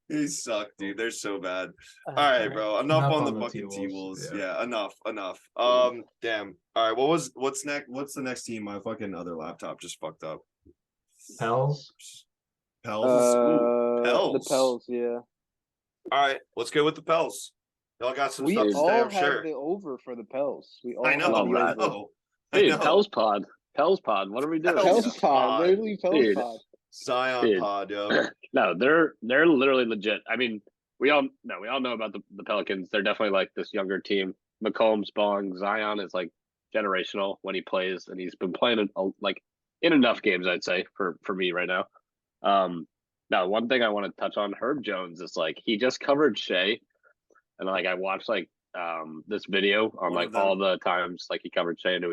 They suck, dude. They're so bad. All right, bro. Enough on the fucking T-Wolves. Yeah, enough. Damn. All right. What's next? What's the next team? My fucking other laptop just fucked up. Pels. Pels. Ooh, Pels. The Pels, yeah. All right, let's go with the Pels. Y'all got some We stuff to say, all I'm have sure. the over for the Pels. We all I have know, Love the I that. over. know. Dude, Pels Pod. Pels Pod. What are we doing? Pels Pels Pod. pod, literally Pels Dude. pod. Zion Dude. Pod, yo. No, they're literally legit. I mean, we all know about the Pelicans. They're definitely like this younger team. McCollum's Bong, Zion is like generational when he plays, and he's been playing like in enough games, I'd say, for me right now. Now one thing I want to touch on, Herb Jones is like he just covered Shea, and like I watched like this video on One like of them. all the times like he covered Shea, and it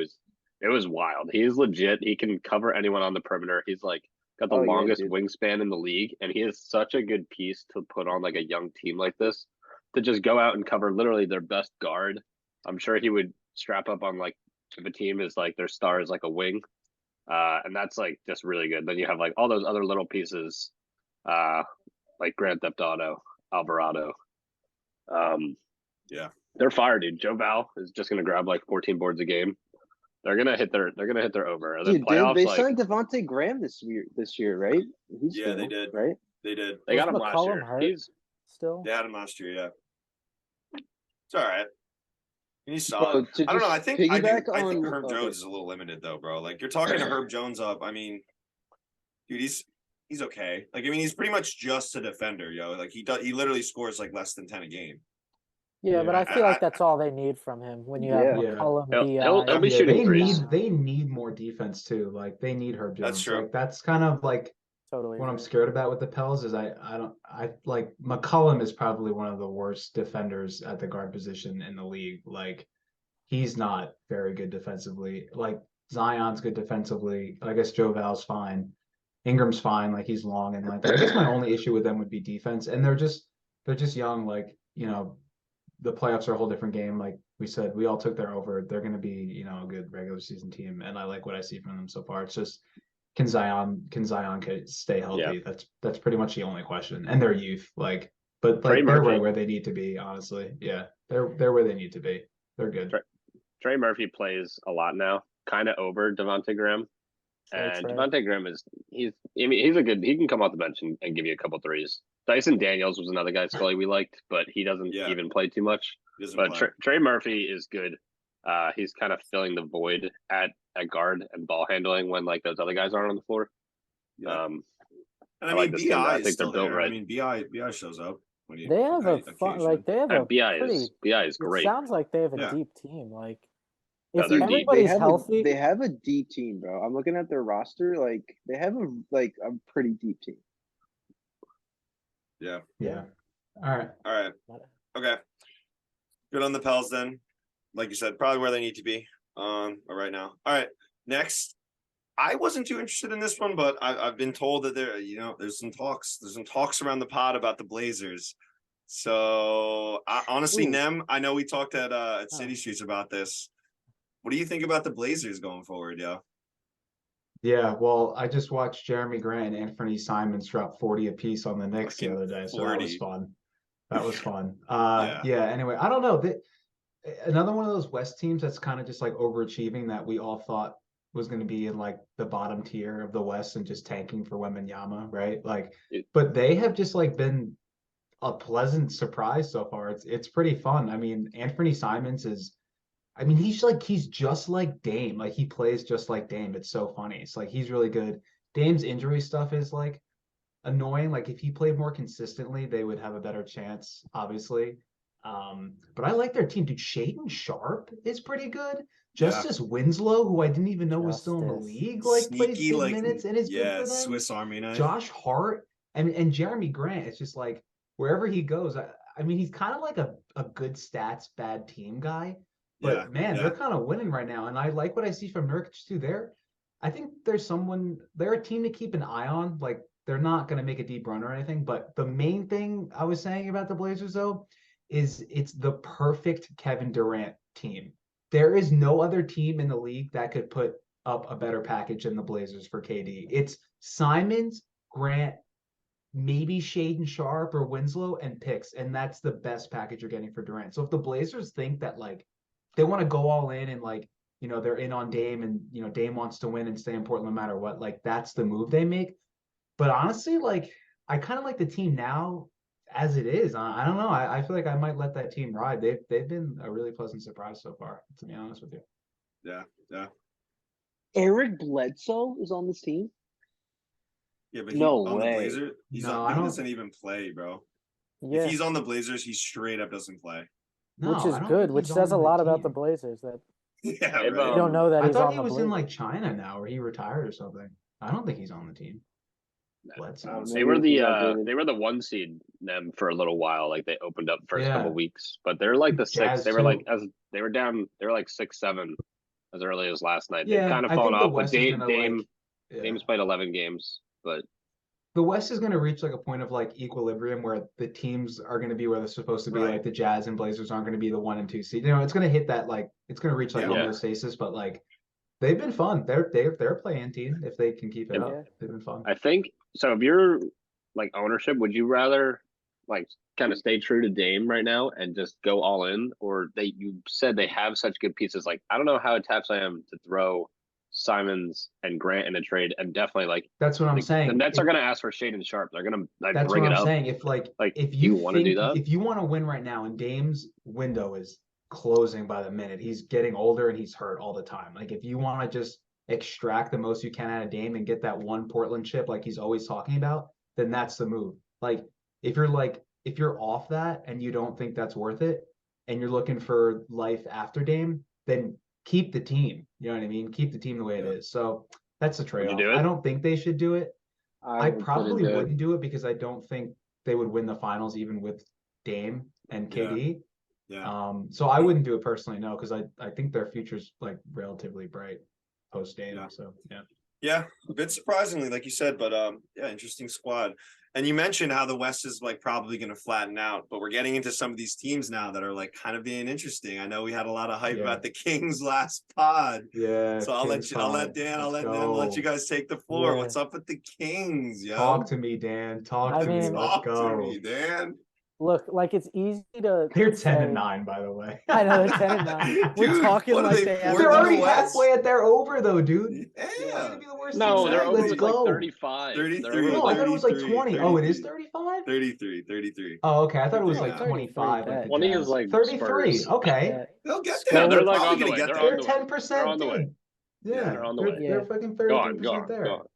was wild. He's legit. He can cover anyone on the perimeter. He's like got the Oh, yeah, longest dude. wingspan in the league, and he is such a good piece to put on like a young team like this to just go out and cover literally their best guard. I'm sure he would strap up on like if a team is like their star is like a wing, and that's like just really good. Then you have like all those other little pieces, like Grand Theft Auto, Alvarado. Yeah. They're fired, dude. Joe Val is just gonna grab like 14 boards a game. They're gonna hit their over. And then Dude, playoffs, they like signed Devontae Graham this year, right? He's Yeah, they still, did. right? They did. they got Was him last McCollum year. hurt? He's Still. They had him last year, yeah. It's all right. He's Bro, solid. to I don't know. just I think I piggyback think on- Herb okay. Jones is a little limited though, bro. Like you're talking to Herb Jones up. I mean, dude, he's okay. Like I mean, he's pretty much just a defender, yo. Like he literally scores like less than 10 a game. Yeah, but I feel I- like that's all they need from him when you have Yeah. McCollum, He'll be Bi. shooting they threes. need more defense too. Like they need Herb Jones. That's true. Like that's kind of like Totally. what I'm agree. scared about with the Pels is I like McCollum is probably one of the worst defenders at the guard position in the league. Like he's not very good defensively. Like Zion's good defensively. I guess Joe Val's fine. Ingram's fine. Like he's long and like I guess my only issue with them would be defense. And they're just young. Like the playoffs are a whole different game. Like we said, we all took their over. They're going to be a good regular season team, and I like what I see from them so far. It's just can Zion stay healthy? Yeah. That's pretty much the only question. And their youth, like, but Trey like they're Murphy. right where they need to be. Honestly, yeah, they're where they need to be. They're good. Trey Murphy plays a lot now, kind of over Devontae Graham. And Trey. Devontae Graham he's a good, he can come off the bench and give you a couple threes. Dyson Daniels was another guy Scully we liked, but he doesn't even play too much. He doesn't But play. Trey Murphy is good. He's kind of filling the void at guard and ball handling when like those other guys aren't on the floor. Yeah. And And I like mean, this team. BI I is think they're still built there. right. I mean, BI shows up when you. They have a fun, occasionally. like they have a BI pretty. is It great. sounds like they have a Yeah. deep team. Like No, if they're deep. everybody's healthy, They have a deep team, bro. I'm looking at their roster. Like they have a pretty deep team. Yeah. Yeah. All right. All right. Okay. Good on the Pels then. Like you said, probably where they need to be. Right now. All right. Next. I wasn't too interested in this one, but I've been told that there's some talks around the pod about the Blazers. So honestly, Ooh. Nem, I know we talked at City Streets about this. What do you think about the Blazers going forward, yo? Yeah, well, I just watched Jeremy Grant and Anthony Simons drop 40 apiece on the Knicks the Fucking other day, so 40. that was fun. That was fun. Yeah. Yeah, anyway, I don't know. Another one of those West teams that's kind of just like overachieving that we all thought was going to be in like the bottom tier of the West and just tanking for Wembanyama, right? Like, but they have just like been a pleasant surprise so far. It's pretty fun. I mean, Anthony Simons he's just like Dame. Like he plays just like Dame. It's so funny. It's like he's really good. Dame's injury stuff is like annoying. Like if he played more consistently, they would have a better chance, obviously. But I like their team, dude. Shaden Sharp is pretty good. Yeah. Justice Winslow, who I didn't even know was still in the Justice. league, like plays Sneaky, big like, minutes and is good yeah, for them. Swiss Army knife. Josh Hart and Jeremy Grant. It's just like wherever he goes. I mean, he's kind of like a good stats, bad team guy. But Yeah, man, yeah. they're kind of winning right now, and I like what I see from Nurkic too. I think they're a team to keep an eye on. Like they're not going to make a deep run or anything. But the main thing I was saying about the Blazers though is it's the perfect Kevin Durant team. There is no other team in the league that could put up a better package than the Blazers for KD. It's Simons, Grant, maybe Shaden Sharp or Winslow and picks, and that's the best package you're getting for Durant. So if the Blazers think that like they want to go all in and like they're in on Dame and Dame wants to win and stay in Portland no matter what, like that's the move they make. But honestly, like I kind of like the team now as it is. I don't know. I feel like I might let that team ride. They've been a really pleasant surprise so far, to be honest with you. Yeah, yeah. Eric Bledsoe is on this team. Yeah, but No on the way. Blazers, No, I he don't. doesn't even play, bro. Yeah, If he's on the Blazers, he straight up doesn't play. No, which is I don't good, think which he's says a on lot about the team. Blazers that Yeah, They've, right. you don't know that I he's thought on he the was in Blazers. like China now, or he retired or something. I don't think he's on the team. Bledsoe. They were the 1 seed them for a little while. Like they opened up first Yeah. couple weeks, but they're like the 6th. Jazz They were like too. as they were down. They were like 6-7 as early as last night. They've Yeah, kind of I fallen think the off. But West is gonna Dame yeah. Dame's played 11 games, but The West is going to reach like a point of like equilibrium where the teams are going to be where they're supposed to be. Right. Like the Jazz and Blazers aren't going to be the 1 and 2 seed. It's going to hit that like it's going to reach like Yeah. homeostasis. But like they've been fun. They're playing team if they can keep it up. Yeah. They've been fun. I think so. If you're like ownership, would you rather like kind of stay true to Dame right now and just go all in, or you said they have such good pieces? Like I don't know how attached I am to throw Simons and Grant in a trade, and definitely like That's what I'm the saying. Nets are going to ask for Shaden Sharp. They're going to like That's bring what it I'm up. saying. If if do you you want to do that? if you want to win right now, and Dame's window is closing by the minute, he's getting older and he's hurt all the time. Like if you want to just extract the most you can out of Dame and get that one Portland chip like he's always talking about, then that's the move. Like if you're off that and you don't think that's worth it, and you're looking for life after Dame, then keep the team. You know what I mean? Keep the team the way it is. So that's the Would you trade-off. do it? I don't think they should do it. I probably do it. wouldn't do it because I don't think they would win the finals even with Dame and KD. Yeah. So I wouldn't do it personally, no, because I think their future's like relatively bright post Dame. Yeah. So yeah. Yeah, a bit surprisingly, like you said, but yeah, interesting squad. And you mentioned how the West is like probably going to flatten out, but we're getting into some of these teams now that are like kind of being interesting. I know we had a lot of hype about the Kings last pod. Yeah. So I'll let Dan let you guys take the floor. Yeah. What's up with the Kings, yo? Talk to me, Dan. Talk to me. mean- Let's Talk go. to me, Dan. look like it's easy to. They're say- 10-9, by the way. I know they're 10-9. We're Dude, talking what are like they, they have. They're fourth in the already West? halfway at their over though, dude. They're Yeah. gonna be the worst No, team they're in the over league. with Let's like go. 35. 33. They're over with, No, I thought it was like 33, 20. Oh, it is 33. 35? 33. Oh, okay. I thought it was Yeah. like 25. Like the 20 Jazz. is like 33. Spurs. Okay. Yeah. They'll get Yeah, there. they're like probably on the gonna way. get They're there. on They're the way. 10%, They're on the way. dude. Yeah, They're on the way. They're Yeah. fucking Go on, 33% there. go on.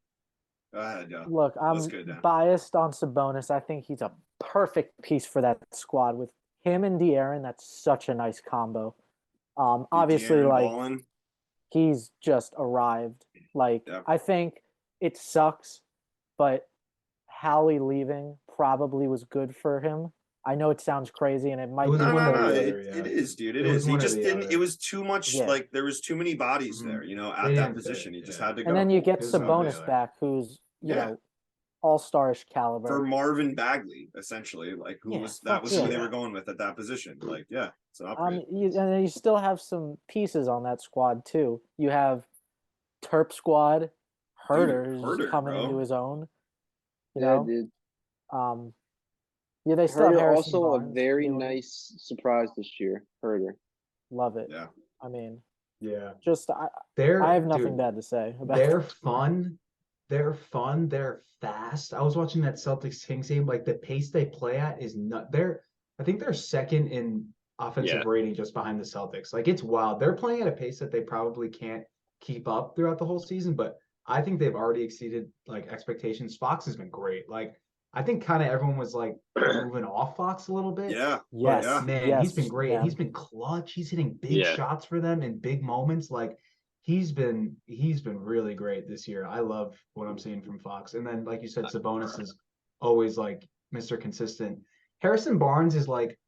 Go ahead, yo. Look, I'm Let's go down. biased on Sabonis. I think he's a perfect piece for that squad with him and De'Aaron. That's such a nice combo. Obviously, De'Aaron like Ballin. he's just arrived. Like Yeah. I think it sucks, but Hallie leaving probably was good for him. I know it sounds crazy, and it might It was be No, one no, or no. the It, other, yeah. it is, dude. It It was is. He one or just the didn't. other. It was too much. Yeah. Like there was too many bodies Mhm. there. You know, They at that didn't position, fit, he just yeah. had to go. And then you get It was one or the Sabonis other. back, who's Yeah. all-starish For caliber. Marvin Bagley, essentially, like who Yeah, was fuck who yeah. they were going with at that position. Like, yeah, it's an upgrade. And then you still have some pieces on that squad too. You have Terp squad, Herder, who's Herder, coming bro. into his own. You Yeah, know, dude. Yeah, they still have Herder Harrison also Barnes a very doing it. nice surprise this year. Herder. Love it. Yeah. I mean, Yeah. just I have nothing bad to say about They're it. fun. They're fun. They're fast. I was watching that Celtics Kings game. Like the pace they play at is not. I think they're second in offensive Yeah. rating just behind the Celtics. Like it's wild. They're playing at a pace that they probably can't keep up throughout the whole season. But I think they've already exceeded like expectations. Fox has been great. Like I think kind of everyone was like moving off Fox a little bit. Yeah. Yes. Yeah. Man, he's been great. man. He's been clutch. He's hitting big Yeah. shots for them in big moments. Like he's been really great this year. I love what I'm seeing from Fox. And then, like you said, Sabonis is always like Mr. Consistent. Harrison Barnes is like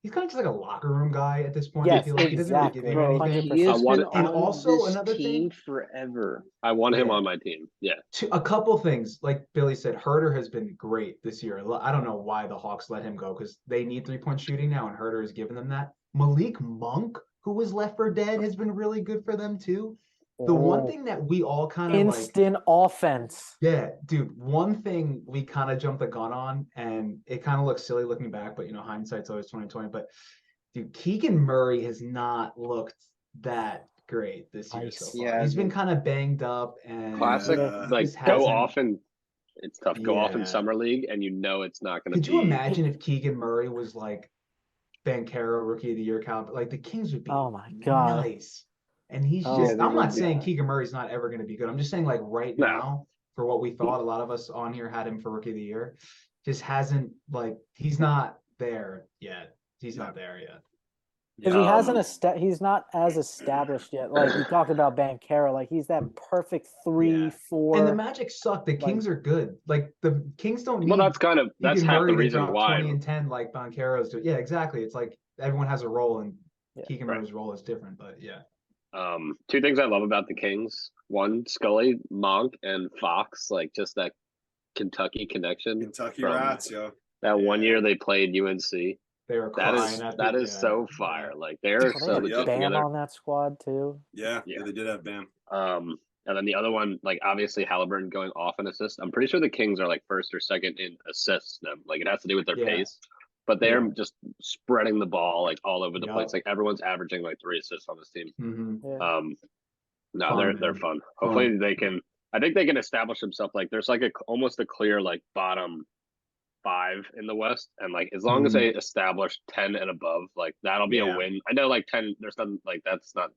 he's kind of just like a locker room guy at this point. I Yes, feel like he doesn't really give you exactly. Bro, anything. he has I been And on also this another team thing- forever. I want him Yeah. on my team. Yeah. A couple things, like Billy said, Herter has been great this year. I don't know why the Hawks let him go because they need 3-point shooting now, and Herter has given them that. Malik Monk, who was left for dead, has been really good for them too. The one Oh, thing that we all kind of like, instant offense. yeah, dude, one thing we kind of jumped the gun on, and it kind of looks silly looking back, but hindsight's always 2020. But dude, Keegan Murray has not looked that great this year so Nice. far. Yeah, He's been dude. kind of banged up and Classic. Like just go hasn't- off and it's tough. Go off in Yeah. summer league and it's not going to be. Could you imagine if Keegan Murray was like Bankero Rookie of the Year caliber? Like the Kings would be Oh my God. nice. And he's Oh, just, they I'm would not be. saying Keegan Murray's not ever going to be good. I'm just saying like right No. now, for what we thought, a lot of us on here had him for Rookie of the Year, just hasn't like, he's not there yet. He's not there yet. Because he hasn't he's not as established yet. Like you talked about Bankero, like he's that perfect 3, Yeah. 4. And the Magic suck. The Kings are good. Like the Kings don't need Well, that's half Keegan the Murray to reason drop why. 20 and 10 like Bankero's do. Yeah, exactly. It's like everyone has a role and Yeah. Keegan Right. Murray's role is different, but yeah. Two things I love about the Kings. One, Scully, Monk, and Fox, like just that Kentucky connection. Kentucky from Rats, yo. That one Yeah. year they played UNC. They were That crying is at that the, is yeah, so yeah. fire. Like they're Oh, so they had legit Bam together. on that squad too. Yeah, Yeah. they did have Bam. And then the other one, like obviously Halliburton going off an assist. I'm pretty sure the Kings are like first or second in assists. Now. Like it has to do with their Yeah. pace, but they're Yeah. just spreading the ball like all over the Yup. place. Like everyone's averaging like 3 assists on this team. Mhm. Yeah. No, Fun, they're man. fun. Hopefully they can. I think they can establish themselves. Like there's like almost a clear like bottom 5 in the West, and like as long as they establish 10 and above, like that'll be Yeah. a win. I know like 10. There's nothing like that's not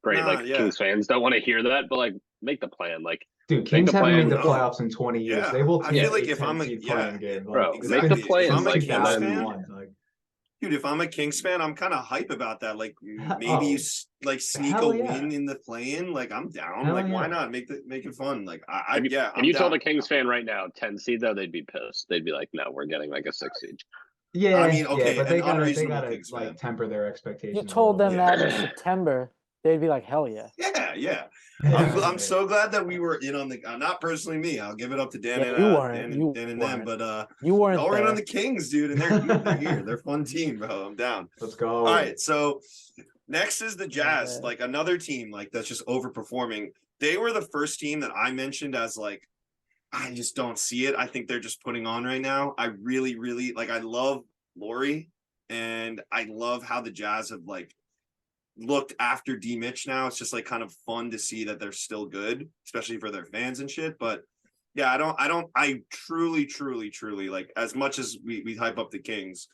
great. Nah, like yeah. Kings fans don't want to hear that, but like make the plan. Like Dude, Kings the haven't made plan. the playoffs in 20 years. Yeah, They will I take feel like an if I'm a- 8-10 seed yeah, playing game. bro, Like, make the it's play been and, since like, and then- 2001, like, Dude, if I'm a Kings fan, I'm kind of hype about that. Like maybe Oh, you like sneak hell a yeah. win in the play-in. Like I'm down. Hell Like why yeah. not make it fun? Like I If you, yeah. if I'm you down. told a Kings fan right now 10 seed though, they'd be pissed. They'd be like, no, we're getting like a 6 seed. yeah, I mean, okay, but an they unreasonable gotta Kings fan. like temper their expectations. You a told little them bit. that in September, they'd be like, hell yeah. Yeah. Yeah. I'm so glad that we were in on the not personally me. I'll give it up to Dan Yeah, and you Dan weren't. and, You Dan and weren't. them. But You weren't y'all were in there. on the Kings, dude, and they're here. They're a fun team, bro. I'm down. Let's go. All right, so next is the Jazz, bad. like another team like that's just overperforming. They were the first team that I mentioned as like I just don't see it. I think they're just putting on right now. I really, really like. I love Laurie, and I love how the Jazz have like looked after D Mitch now. It's just like kind of fun to see that they're still good, especially for their fans and shit. But yeah, I truly like as much as we hype up the Kings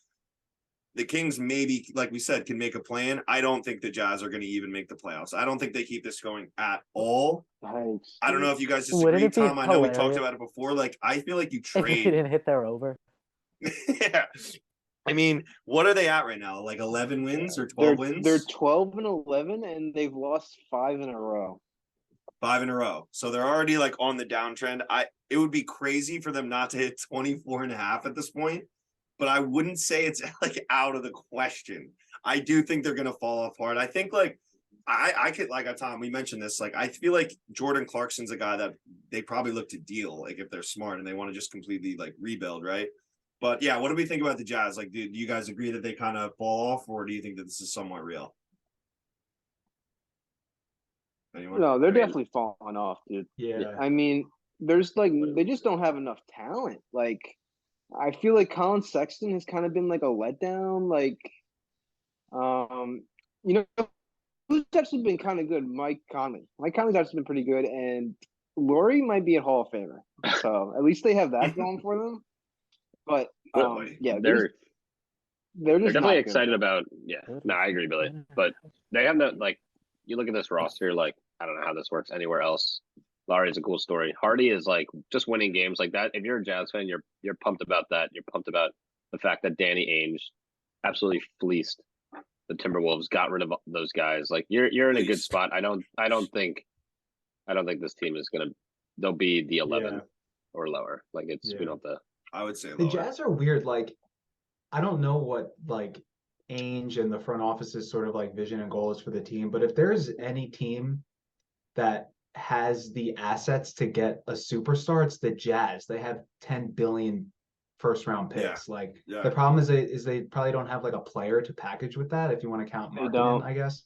maybe, like we said, can make a plan. I don't think the Jazz are going to even make the playoffs. I don't think they keep this going at all. Thanks, I don't know if you guys Wouldn't disagree, it be Tom. I know we talked hilarious about it before. Like, I feel like you if they trade. didn't hit their over. Yeah. I mean, what are they at right now? Like 11 wins or 12 wins? They're 12 and 11, and they've lost 5 in a row. 5 in a row. So they're already like on the downtrend. It would be crazy for them not to hit 24 and a half at this point, but I wouldn't say it's like out of the question. I do think they're going to fall apart. I think like I could, like Tom, we mentioned this, like I feel like Jordan Clarkson's a guy that they probably look to deal, like if they're smart and they want to just completely like rebuild, right? But yeah, what do we think about the Jazz? Like, do you guys agree that they kind of fall off, or do you think that this is somewhat real? Anyone? No, they're definitely falling off, dude. Yeah. I mean, there's like they just don't have enough talent. Like, I feel like Colin Sexton has kind of been like a letdown. Like, you know, who's actually been kind of good? Mike Conley. Mike Conley's actually been pretty good, and Laurie might be a Hall of Famer. So at least they have that going for them. But yeah, they're just definitely not good. excited about. Yeah, no, I agree, Billy. But they have no like. You look at this roster, like I don't know how this works anywhere else. Larry's a cool story. Hardy is like just winning games like that. If you're a Jazz fan, you're pumped about that. You're pumped about the fact that Danny Ainge absolutely fleeced the Timberwolves, got rid of those guys. Like you're in a good Fleeced. spot. I don't think this team is gonna. They'll be the 11 Yeah. or lower. Like it's we Yeah. don't have to. I would say The lower. Jazz are weird. Like, I don't know what like Ainge and the front office's sort of like vision and goal is for the team, but if there's any team that has the assets to get a superstar, it's the Jazz. They have 10 billion first round Yeah. picks. Like Yeah. the problem is they probably don't have like a player to package with that if you want to count They marketing, don't. I guess.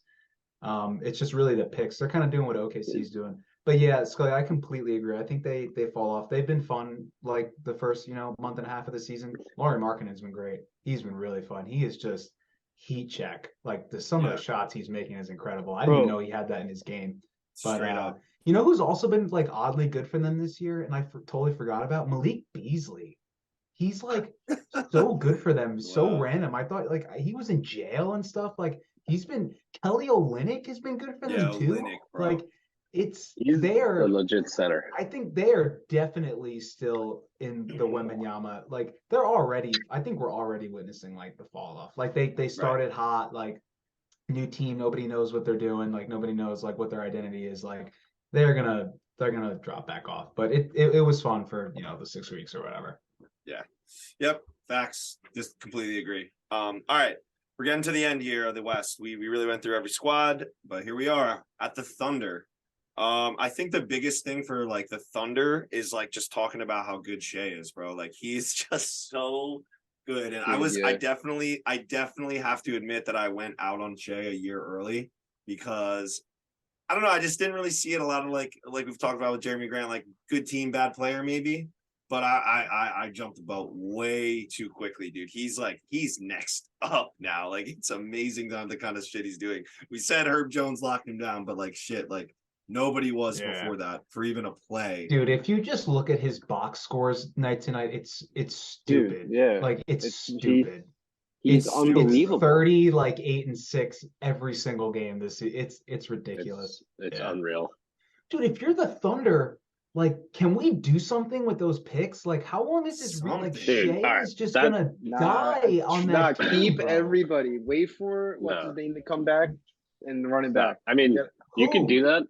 It's just really the picks. They're kind of doing what OKC is doing. But yeah, Scully, I completely agree. I think they fall off. They've been fun like the first, month and a half of the season. Laurie Markkanen's been great. He's been really fun. He is just heat check. Like some of Yeah. the shots he's making is incredible. I didn't even Bro. know he had that in his game. But Straight up. you know who's also been like oddly good for them this year, and I totally forgot about Malik Beasley. He's like so good for them, so Wow. random. I thought like he was in jail and stuff. Like he's been Kelly Olynyk has been good for Yeah, them too. Olynyk, bro. Like it's He's they a are. legit center. I think they are definitely still in the Wembanyama. Like they're already. I think we're already witnessing like the fall off. Like they started hot. Like new team, nobody knows what they're doing. Like nobody knows like what their identity is. Like they're gonna drop back off. But it was fun for the 6 weeks or whatever. Yeah. Yep. Facts. Just completely agree. All right. We're getting to the end here of the West. We really went through every squad, but here we are at the Thunder. I think the biggest thing for like the Thunder is like just talking about how good Shea is, bro. Like he's just so good. And I definitely have to admit that I went out on Shea a year early because I don't know, I just didn't really see it a lot of like we've talked about with Jeremy Grant, like good team, bad player, maybe. But I jumped the boat way too quickly, dude. He's next up now. Like it's amazing the kind of shit he's doing. We said Herb Jones locked him down, but like shit, like nobody was before that for even a play. Dude, if you just look at his box scores night to night, it's stupid. Dude, yeah. Like it's stupid. He's unbelievable. It's 30, like 8 and 6 every single game this season. It's ridiculous. It's Yeah. unreal. Dude, if you're the Thunder, like, can we do something with those picks? Like, how long is this? Like, Something. Shea Dude, all right, is just that- gonna die on that. Nah, team, keep bro. everybody. Wait for what's No. his name to come back and run it back. I mean, Yep. you can do that.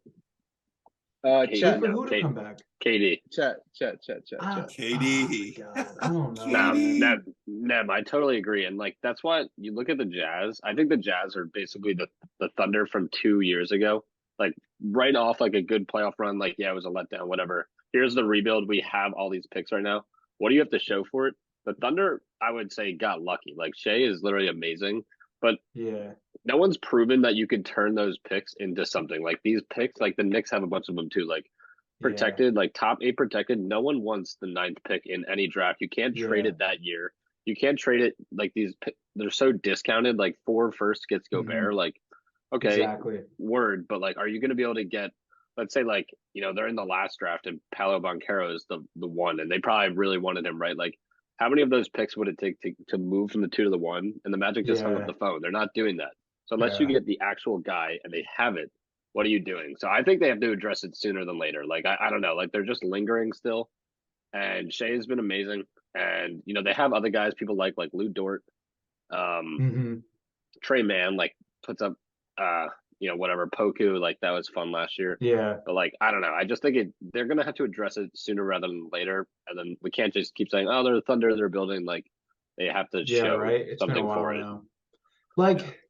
Wait Chat, for no, who to Kate. come back? KD. chat. KD. Oh, God, I don't know. No, KD. Neb, I totally agree. And like that's why you look at the Jazz. I think the Jazz are basically the Thunder from 2 years ago. Like right off like a good playoff run, like yeah, it was a letdown, whatever. Here's the rebuild. We have all these picks right now. What do you have to show for it? The Thunder, I would say, got lucky. Like Shea is literally amazing, but Yeah. no one's proven that you can turn those picks into something. Like these picks, like the Knicks have a bunch of them too. Like protected, like top 8 protected. No one wants the 9th pick in any draft. You can't trade it that year. You can't trade it like these. They're so discounted. Like 4 first gets Gobert. Like, okay, Exactly. word, but like, are you going to be able to get? Let's say like they're in the last draft and Paolo Banchero is the one, and they probably really wanted him, right? Like, how many of those picks would it take to move from the 2 to the 1? And the Magic just hung up the phone. They're not doing that. So unless you get the actual guy and they have it, what are you doing? So I think they have to address it sooner than later. Like, I don't know. Like, they're just lingering still. And Shea's been amazing. And, they have other guys people like Lou Dort. Trey Mann, like, puts up, whatever, Poku. Like, that was fun last year. Yeah. But, like, I don't know. I just think they're going to have to address it sooner rather than later. And then we can't just keep saying, oh, they're the Thunder, they're building. Like, they have to show It's something been a while for it. now. Like,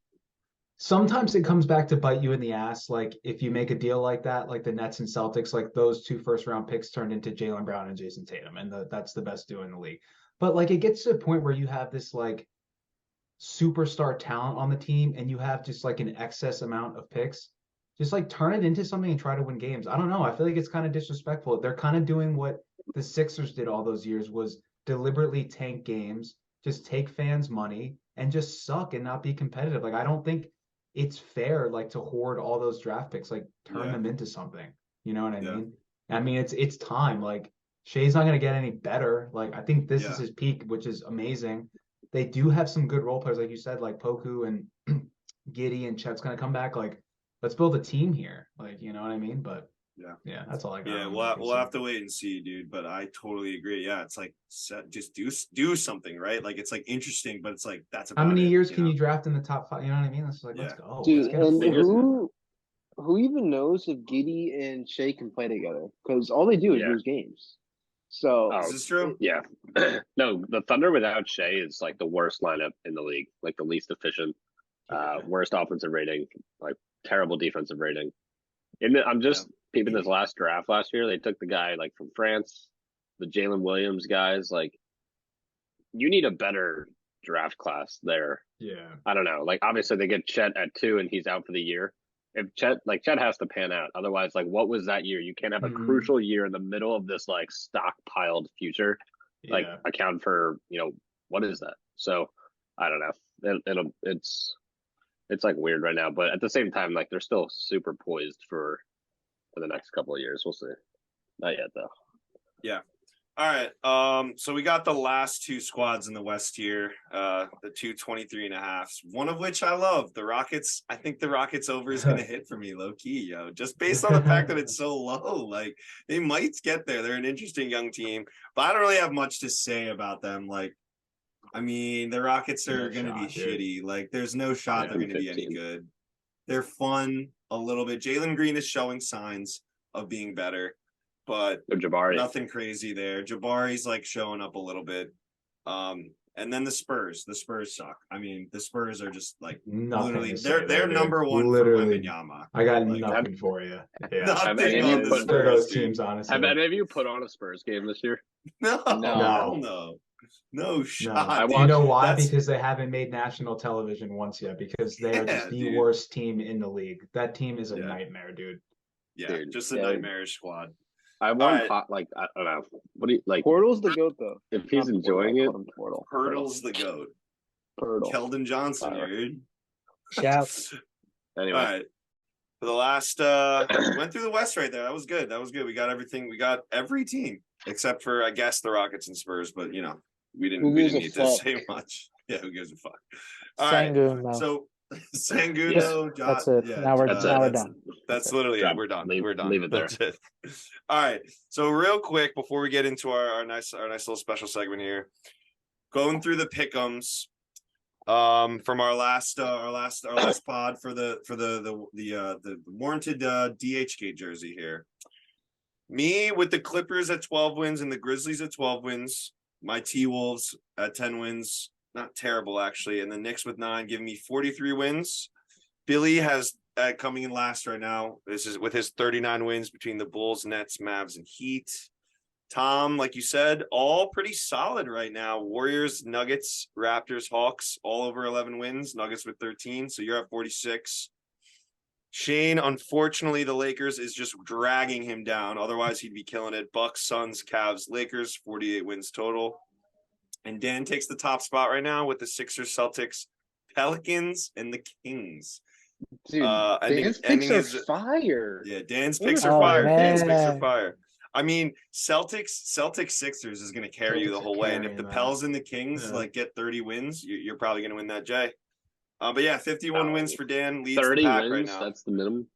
sometimes it comes back to bite you in the ass. Like if you make a deal like that, like the Nets and Celtics, like those 2 first-round picks turned into Jaylen Brown and Jason Tatum, and that's the best duo in the league. But like it gets to a point where you have this like superstar talent on the team, and you have just like an excess amount of picks. Just like turn it into something and try to win games. I don't know. I feel like it's kind of disrespectful. They're kind of doing what the Sixers did all those years, was deliberately tank games, just take fans' money, and just suck and not be competitive. Like I don't think it's fair like to hoard all those draft picks, like turn them into something. You know what I mean? I mean it's time. Like Shea's not gonna get any better. Like I think this is his peak, which is amazing. They do have some good role players, like you said, like Poku and Giddy and Chet's gonna come back. Like let's build a team here. Like, you know what I mean? But Yeah, that's all I got. Yeah, on we'll OKC. have to wait and see, dude. But I totally agree. Yeah, it's like just do something, right? Like it's like interesting, but it's like that's about How many it, years you can know? you draft in the top 5? You know what I mean? It's like, let's Yeah. go. Dude, Let's get a and first. who even knows if Giddy and Shea can play together? Because all they do is Yeah. lose games. So Oh, Is this true? Yeah. No, the Thunder without Shea is like the worst lineup in the league, like the least efficient, worst offensive rating, like terrible defensive rating. I'm just peeping this last draft last year. They took the guy like from France, the Jalen Williams guys. Like, you need a better draft class there. Yeah. I don't know. Like, obviously they get Chet at 2 and he's out for the year. If Chet has to pan out. Otherwise, like, what was that year? You can't have a Mhm. crucial year in the middle of this like stockpiled future. Like, Yeah. account for, what is that? So I don't know. It's like weird right now, but at the same time, like, they're still super poised for the next couple of years. We'll see. Not yet though. Yeah. All right. So we got the last 2 squads in the West here, the 223.5s, one of which I love. The Rockets. I think the Rockets over is going to hit for me, low key, yo. Just based on the fact that it's so low. Like, they might get there. They're an interesting young team, but I don't really have much to say about them. Like, I mean, the Rockets are going to be shitty. Like, there's no shot they're going to be any 15. good. They're fun a little bit. Jalen Green is showing signs of being better, but Jabari. nothing crazy there. Jabari's like showing up a little bit. And then the Spurs suck. I mean, the Spurs are just like Nothing literally to say they're dude. number 1 Literally, for Wembanyama. I got Like, nothing for you. Yeah. Nothing any on of the you put- For those Spurs, dude. teams, honestly. Have any of you put on a Spurs game this year? No, No. hell no. No shot. Do you know why? That's- Because they haven't made national television once yet. Because they are just the dude. worst team in the league. That team is a Yeah. nightmare, dude. Yeah, Dude, just a yeah. nightmarish squad. I want right. hot, like, I don't know. What do you like? Portal's the goat though. If he's Not enjoying it, Portal, I call him Portal. Hurdle's the goat. Portal. Keldon Johnson, Fire. dude. Shouts. anyway. All right. For the last went through the West right there. That was good. We got everything. We got every team except for, I guess, the Rockets and Spurs, but we didn't Who gives a need to fuck? say much. Yeah, who gives a fuck? All right. Sangoon, though. So Sanguno, Yes, that's it. Now we're done. That's literally it. Drop. We're done. Leave- We're done. leave it there. That's it. All right. So real quick before we get into our nice little special segment here, going through the pick'ems from our last pod for the warranted DHgate jersey here. Me with the Clippers at 12 wins and the Grizzlies at 12 wins. My T-Wolves at 10 wins. Not terrible, actually. And the Knicks with 9, giving me 43 wins. Billy has coming in last right now. This is with his 39 wins between the Bulls, Nets, Mavs, and Heat. Tom, like you said, all pretty solid right now. Warriors, Nuggets, Raptors, Hawks, all over 11 wins. Nuggets with 13, so you're at 46. Shane, unfortunately, the Lakers is just dragging him down. Otherwise, he'd be killing it. Bucks, Suns, Cavs, Lakers, 48 wins total. And Dan takes the top spot right now with the Sixers, Celtics, Pelicans, and the Kings. Dude, ending- Dan's ending picks his- are fire. Yeah, Dan's What picks a- are Oh, fire. Dan's picks are man. fire. I mean, Celtics Sixers is going to carry you the Celtics whole are way. And if carrying the that. Pels and the Kings Yeah. like get 30 wins, you're probably going to win that, Jay. But yeah, 51 No. wins for Dan, leads 30 the pack wins, right now. that's the minimum.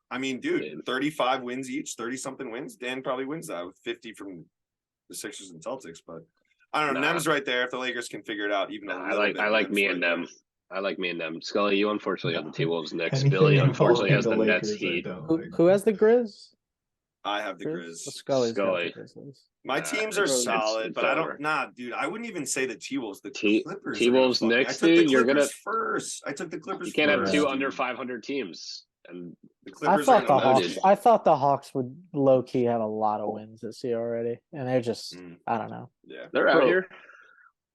I mean, dude, 35 wins each, 30 something wins. Dan probably wins that with 50 from the Sixers and Celtics. But I don't know. Nah. Nem's right there. If the Lakers can figure it out, even a I little bit. like Nem's me right and there. them. I like me and them. Scully, you unfortunately have the T-Wolves Knicks. Anything Billy unfortunately has the involving Nets Lakers, I Heat. don't Who, like. who has the Grizz? I have the Grizz? Grizz. Scully's got the Scully. Grizzlies. My teams are it's- solid, it's but I over. don't. Nah, dude, I wouldn't even say the T-Wolves. The T- Clippers. T-Wolves are gonna fuck me. Knicks, I took the dude, you're Clippers gonna- first. I took the Clippers. You can't have first, two dude. under 500 teams. And The I Clippers thought are the gonna loaded. Hawks. I thought the Hawks would low key have a lot of wins this year already, and they're just. Mm. I don't know. Yeah. they're out Bro. here.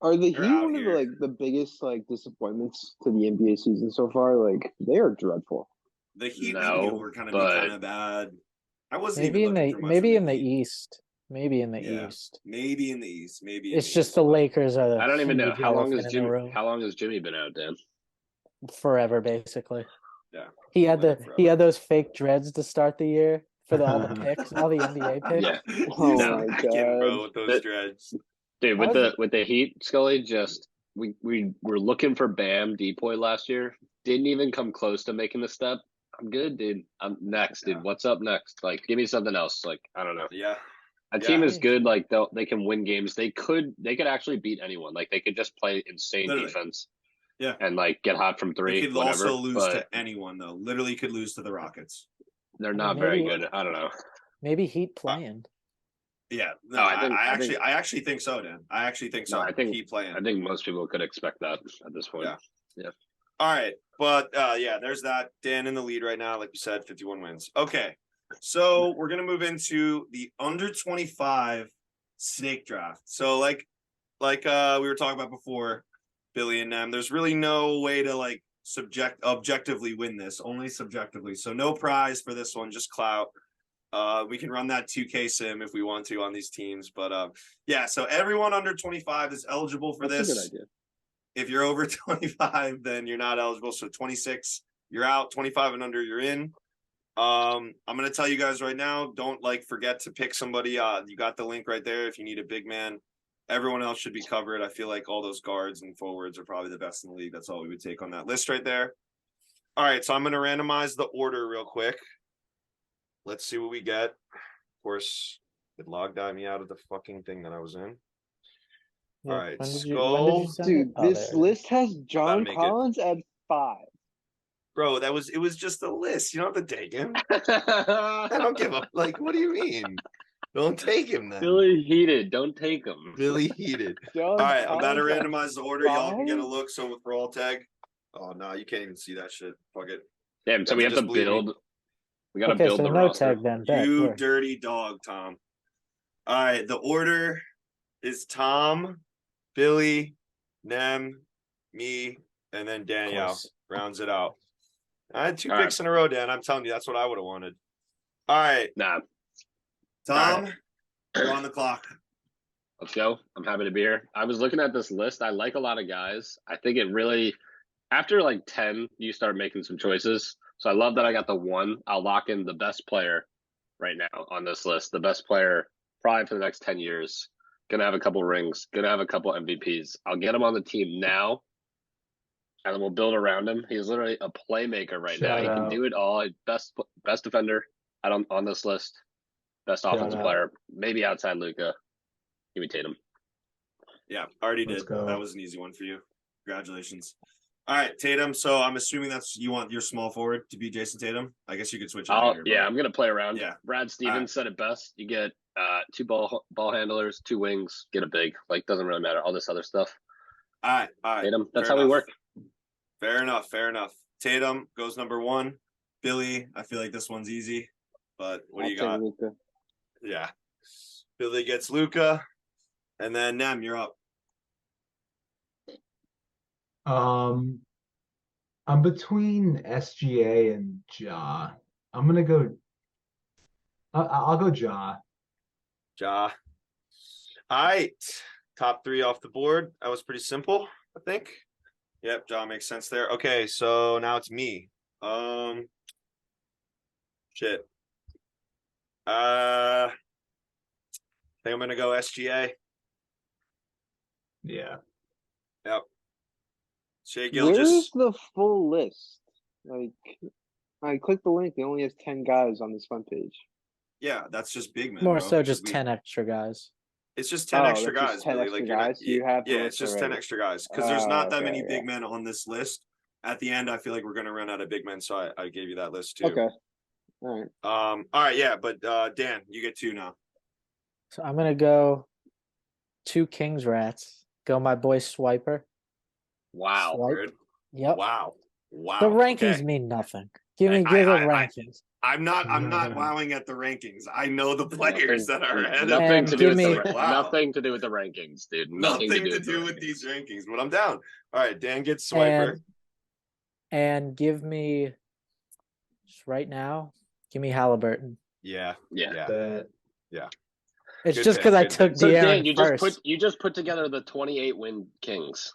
Are the They're Heat out one of here. the biggest disappointments to the NBA season so far? Like they are dreadful. The Heat we No, knew were gonna be but- kind of bad. I wasn't Maybe even in looking the for much maybe from in the Heat. East. Maybe in the Yeah. East. Maybe in the East. Maybe in It's the just East. the Lakers are the. I don't even know huge how long elephant has in the Jimmy. room. How long has Jimmy been out, Dan? Forever, basically. Yeah. He had Like he had those fake dreads to start the year for all the picks, all the NBA picks. Yeah. Oh He's my smacking, bro, God. with those But- dreads. Dude, How with is the Heat, Scully, just we were looking for Bam Depoy last year. Didn't even come close to making the step. I'm good, dude. I'm next, dude. What's up next? Like, give me something else. Like, I don't know. Yeah. A team Yeah. is good. Like, they can win games. They could actually beat anyone. Like, they could just play insane Literally. defense. Yeah. And like get hot from They three. could Whatever. also lose but to anyone though. Literally could lose to the Rockets. they're I not mean, very maybe- good. I don't know. Maybe Heat playing. Yeah. No, No, I actually think so, Dan. I actually think so. No, I think Keep playing. I think most people could expect that at this point. Yeah. All right. But yeah, there's that. Dan in the lead right now, like we said, 51 wins. Okay. So we're gonna move into the under 25 snake draft. So like we were talking about before, Billy and them, there's really no way to like objectively win this, only subjectively. So no prize for this one, just clout. We can run that 2K sim if we want to on these teams, but yeah, so everyone under 25 is eligible for That's this. a good idea. If you're over 25, then you're not eligible. So 26, you're out. 25 and under, you're in. I'm gonna tell you guys right now, don't like forget to pick somebody. You got the link right there if you need a big man. Everyone else should be covered. I feel like all those guards and forwards are probably the best in the league. That's all we would take on that list right there. All right, so I'm gonna randomize the order real quick. Let's see what we get. Of course, it logged me out of the fucking thing that I was in. Yeah, All right, when did you Skull. send Dude, it? Oh, this there it is. list has John make it. Collins at 5. Bro, it was just a list. You don't have to take him. I don't give a like. What do you mean? Don't take him then. Billy heated. Don't take them. Billy heated. John All right, I'm about to Collins at randomize the order. Y'all can get a 5? look. So for all tag. Oh no, you can't even see that shit. Fuck it. Damn. So we have Just to believe me. build. We gotta Okay, build so the no roster. tag then. Bet. You Where? dirty dog, Tom. All right, the order is Tom, Billy, Nem, me, and then Of Danielle course. rounds it out. I had 2 All picks in a row, Dan. I'm telling you, that's what I would have wanted. All right, Nah. Tom, you're on the clock. Let's go. I'm happy to be here. I was looking at this list. I like a lot of guys. I think it really, after like 10, you start making some choices. So I love that I got the 1. I'll lock in the best player right now on this list. The best player probably for the next 10 years. Gonna have a couple rings. Gonna have a couple MVPs. I'll get him on the team now. And then we'll build around him. He's literally a playmaker right now. Shout He can out. do it all. Best defender on this list. Best offensive out. player. Maybe outside Luka. Give me Tatum. Yeah, already Let's did. go. That was an easy one for you. Congratulations. All right, Tatum. So I'm assuming that's you want your small forward to be Jason Tatum. I guess you could switch it. out here, Yeah, but- I'm gonna play around. Yeah. Brad Stevens Alright. said it best. You get 2 ball handlers, 2 wings, get a big. Like doesn't really matter. All this other stuff. All right. Tatum. That's fair how we enough. work. Fair enough. Tatum goes number 1. Billy, I feel like this one's easy, but what do you got? Luka. Yeah. Billy gets Luca, and then Nem, you're up. I'm between SGA and Ja. I'm gonna go. I'll go Ja. Ja. All right. Top 3 off the board. That was pretty simple, I think. Yep, Ja makes sense there. Okay, so now it's me. Shit. I think I'm gonna go SGA. Yeah. Yep. Shea Where's Gilgeous. the full list? Like, I clicked the link. It only has 10 guys on this front page. Yeah, that's just big man. More bro, so because just 10 extra guys. It's just 10 Oh, extra that's just guys, 10 Billy. extra Like you're not, guys? You have the yeah, list it's just 10 already. extra guys because there's not that Okay, many yeah. big men on this list. At the end, I feel like we're gonna run out of big men, so I gave you that list too. Okay. All right. All right, yeah, but Dan, you get 2 now. So I'm gonna go 2 Kings Rats. Go my boy Swiper. Wow. Swipe. Word. Yep. Wow. Wow. The rankings Okay. mean nothing. Give I- the I- rankings. I'm not wowing at the rankings. I know the players that are ahead of Nothing me. to do with give the me- Wow. nothing to do with the rankings, dude. Nothing to the do with rankings. these rankings, but I'm down. All right, Dan gets Swiper. And give me just right now. Give me Halliburton. Yeah. Yeah. That It's Good just pick, because I good took pick. So De'Aaron Dan, first. you just put together the 28 win Kings.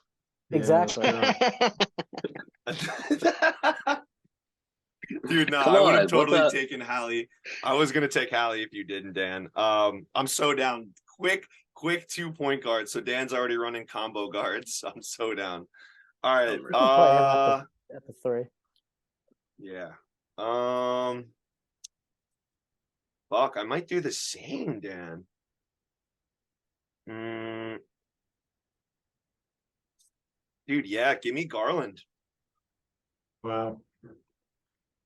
Exactly. Dude, no, Come I would on, have what totally the- taken Hallie. I was gonna take Hallie if you didn't, Dan. I'm so down. Quick 2-point guard. So Dan's already running combo guards. I'm so down. All right. We can play him at the 3. Yeah. Fuck, I might do the same, Dan. Dude, yeah, give me Garland. Wow.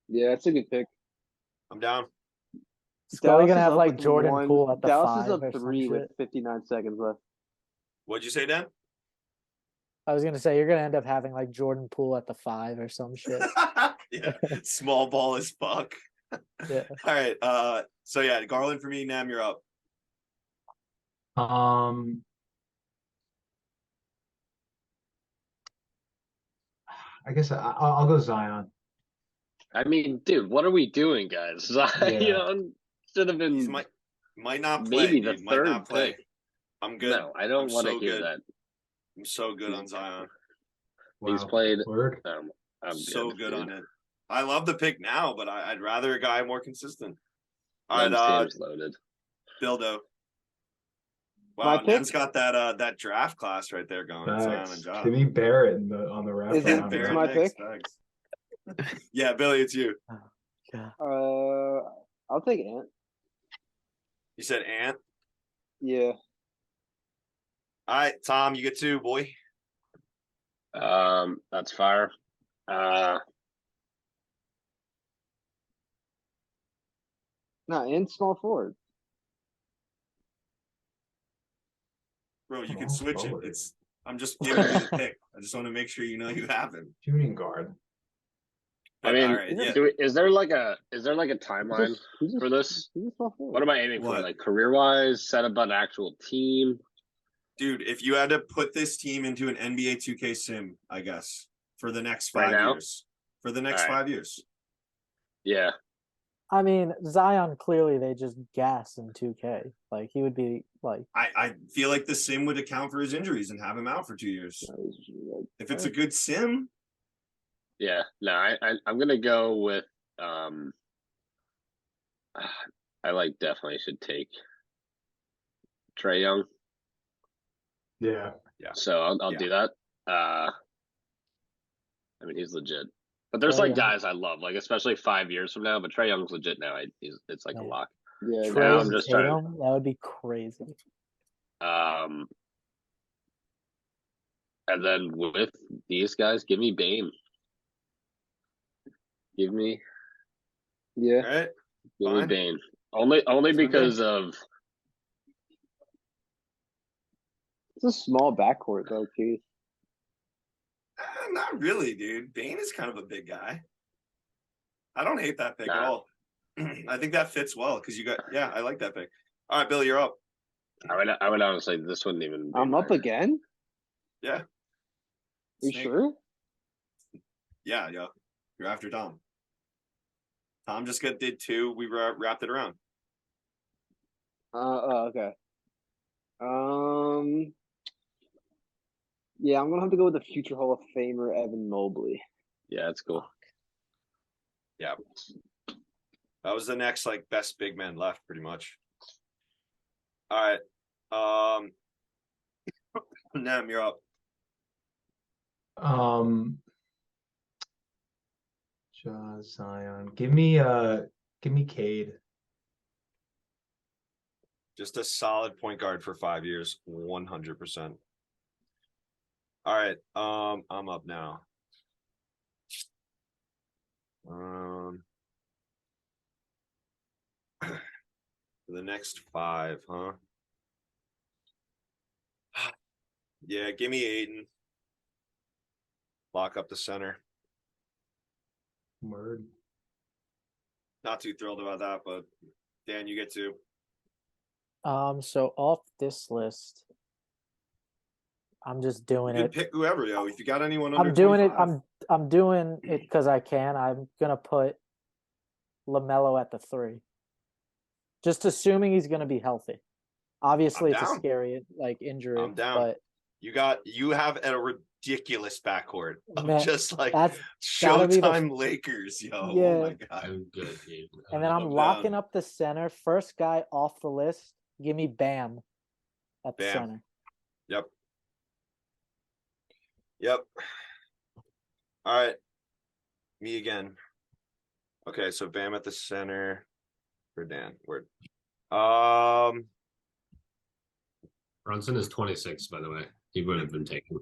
Yeah, that's a good pick. I'm down. Scully Dallas gonna is have up like with Jordan one- Poole at the Dallas is 5 up or some 3 with shit. 59 seconds left. What'd you say, Dan? I was gonna say you're gonna end up having like Jordan Poole at the 5 or some shit. Yeah, small ball as fuck. Yeah. All right. So yeah, Garland for me. Nam, you're up. I guess I'll go Zion. I mean, dude, what are we doing, guys? Zion should have He's been might not play. maybe the Dude. Might not third play. pick. I'm good. No, I don't I'm want to so hear good. that. I'm so good on Zion. He's Wow. played. Word. I'm So good dude. on it. I love the pick now, but I'd rather a guy more consistent. All Men's right, team's loaded. Bildo. My Wow, pick? Nen's got that draft class right there going. Zion Facts. and Josh. Give me Barrett on the Is wrap. it- Barrett my next, pick? thanks. Yeah, Billy, it's you. I'll take Ant. You said Ant. Yeah. All right, Tom, you get two, boy. That's fire. No, Ant small forward. Bro, you can Small switch forward. it. I'm just giving you the pick. I just want to make sure you know you have him. Shooting guard. I mean, all right, yeah. is there like a timeline for this? He's a small What forward. am I aiming for? What? Like career wise, set up an actual team. Dude, if you had to put this team into an NBA 2K sim, I guess, for the next Right 5 now? years. For the next All right. 5 years. Yeah, I mean, Zion clearly they just gas in 2K. Like he would be like I feel like the sim would account for his injuries and have him out for 2 years. If it's a good sim, yeah. No, I'm gonna go with I like definitely should take Trae Young. Yeah. So I'll Yeah. do that. I mean, he's legit. But there's Trae like Young. guys I love, like especially 5 years from now. But Trae Young's legit now. It's like a Yeah. lock. Yeah. Now Trae I'm and just trying to- Tatum. That would be crazy. And then with these guys, give me Bane. Give me Yeah. all right? give me Fine. Bane. Only because of It's a small backcourt though, Keith. Not really, dude. Bane is kind of a big guy. I don't hate that pick at Nah. all. I think that fits well because I like that pick. All right, Billy, you're up. I would honestly this wouldn't even be I'm up my- again? Yeah. You Snake. sure? Yeah. You're after Tom. Tom just did two. We wrapped it around. Okay. Yeah, I'm gonna have to go with the future Hall of Famer Evan Mobley. Yeah, that's cool. Yeah. That was the next best big man left, pretty much. All right. Nem, you're up. Zion. Give me Cade. Just a solid point guard for 5 years, 100%. All right, I'm up now. For the next 5, huh? Yeah, give me Aiden. Lock up the center. Word. Not too thrilled about that, but Dan, you get to. So off this list, I'm just doing You it. can pick whoever, yo. If you got anyone under I'm doing it. 25. I'm doing it because I can. I'm gonna put LaMelo at the 3. Just assuming he's gonna be healthy. Obviously, it's a down. scary injury. I'm down. But You have a ridiculous backcourt of Man, just that's gotta be the- Showtime Lakers, yo. Oh Yeah. my god. I'm good, dude. and then I'm I'm locking down. up the center. First guy off the list. Give me Bam at the Bam. center. Yep. All right. Me again. Okay, so Bam at the center for Dan. Word. Brunson is 26, by the way. He would have been taken.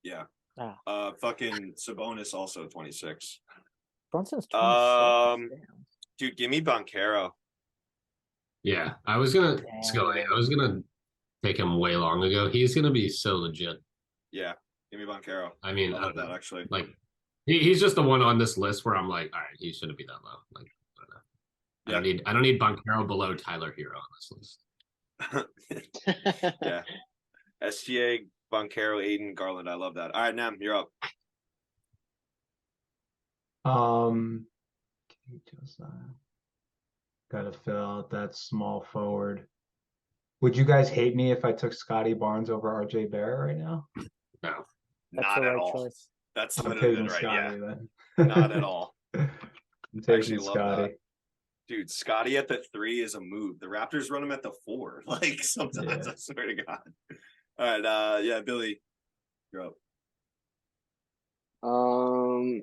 Yeah. Ah. Fucking Sabonis also 26. Brunson's 26. Damn. Dude, give me Boncaro. Yeah, I was gonna take him way long ago. He's gonna be so legit. Yeah, give me Boncaro. I mean, I I love don't that know. actually. Like, he's just the one on this list where I'm like, all right, he shouldn't be that low. Like, I don't know. I don't need Boncaro below Tyler Hero on this list. Yeah. SGA, Boncaro, Aiden, Garland. I love that. All right, Nam, you're up. Just gotta fill out that small forward. Would you guys hate me if I took Scotty Barnes over RJ Barrett right now? No. That's Not the at right all. choice. That's I'm literally taking right. Scotty Yeah. then. Not at all. I'm Actually taking love Scotty. that. Dude, Scotty at the 3 is a move. The Raptors run him at the 4. Like sometimes, Yeah. I swear to God. All right, yeah, Billy, you're up. All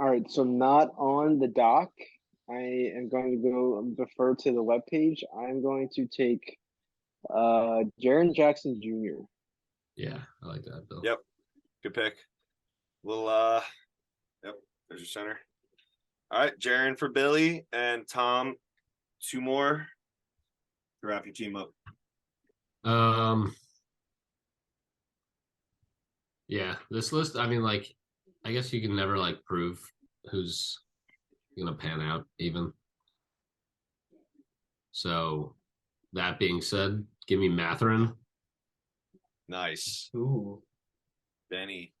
right, so not on the dock. I am going to go defer to the webpage. I'm going to take Jaren Jackson Jr. Yeah, I like that, Bill. Yep. Good pick. Well, yep, there's your center. All right, Jaren for Billy and Tom, 2 more to wrap your team up. Yeah, this list, I mean, like, I guess you can never like prove who's gonna pan out even. So that being said, give me Matherin. Nice. Ooh. Benny.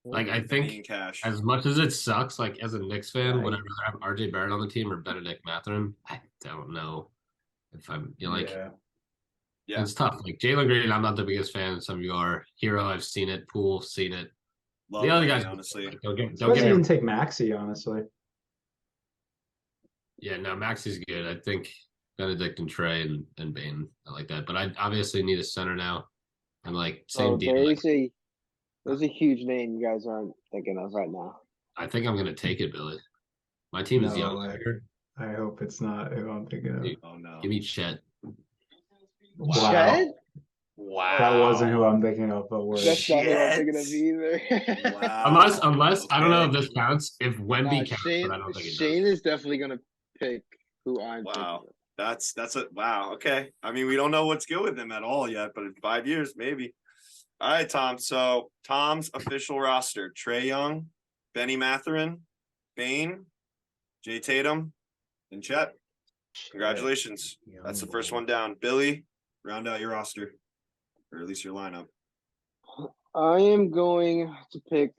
Like, I Benny think and Cash. as much as it sucks, like as a Knicks fan, would I Right. rather have RJ Barrett on the team or Benedict Matherin? I don't know if I'm like Yeah. it's tough. Like Jalen Green, I'm not the biggest fan. Some of you are. Hero, I've seen it. Poole, seen it. Love The other Benny, guys, honestly. like, don't get Surprised you me. didn't take Maxi, honestly. Yeah, no, Max is good. I think Benedict and Trey and Bain, I like that. But I obviously need a center now. And like same Oh, deal. there's a huge name you guys aren't thinking of right now. I think I'm gonna take it, Billy. My team is young. I hope it's not who I'm thinking of. Dude, Oh no. give me Chet. Wow. Chet? Wow. That wasn't who I'm thinking of, but we're That's not who I'm thinking of Shit. either. Wow. Unless I don't know if Okay. this counts. If Wemby Nah, counts, Shane, but I don't think it Shane does. is definitely gonna pick who I'm thinking Wow. of. That's a wow. Okay. I mean, we don't know what's good with him at all yet, but in 5 years, maybe. All right, Tom. So Tom's official roster: Trey Young, Benny Matherin, Bain, Jay Tatum, and Chet. Congratulations. That's the first one down. Billy, round out your roster, or at least your lineup. I am going to pick.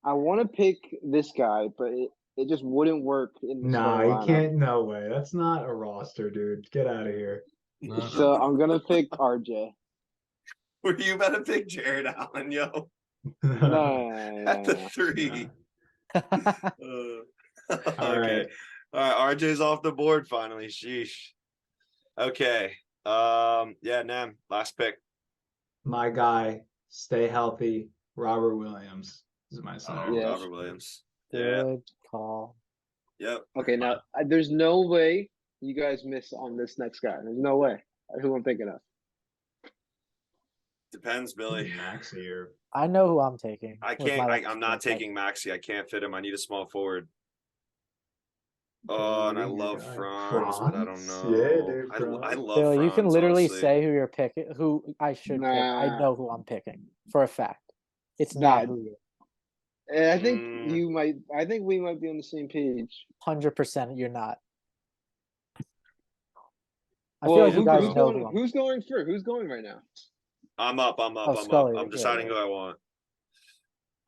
I want to pick this guy, but it just wouldn't work in this Nah, whole you lineup. can't. No way. That's not a roster, dude. Get out of here. No. So I'm gonna pick RJ. Were you about to pick Jared Allen, yo? No. At the 3. All right. All right, RJ's off the board finally. Sheesh. Okay. Yeah, Nam, last pick. My guy, stay healthy. Robert Williams is my center. Oh, Yeah. Robert Williams. Yeah. Good call. Yep. Okay, now there's no way you guys miss on this next guy. There's no way. Who I'm thinking of. Depends, Billy. Maxi or I know who I'm taking. I with can't. my I'm not last pick. taking Maxi. I can't fit him. I need a small forward. Oh, and I love Franz, but I don't Franz? know. Yeah, dude, I Franz. love Bill, Franz. you can literally honestly. say who you're picking, who I should pick. I Nah. know who I'm picking for a fact. It's Nah. not who you're. And I think Mm. you might. I think we might be on the same page. 100% you're not. I Well, feel like you guys know who I'm. who's going first? Who's going right now? I'm up. Oh, Scully, I'm yeah, deciding yeah. who I want.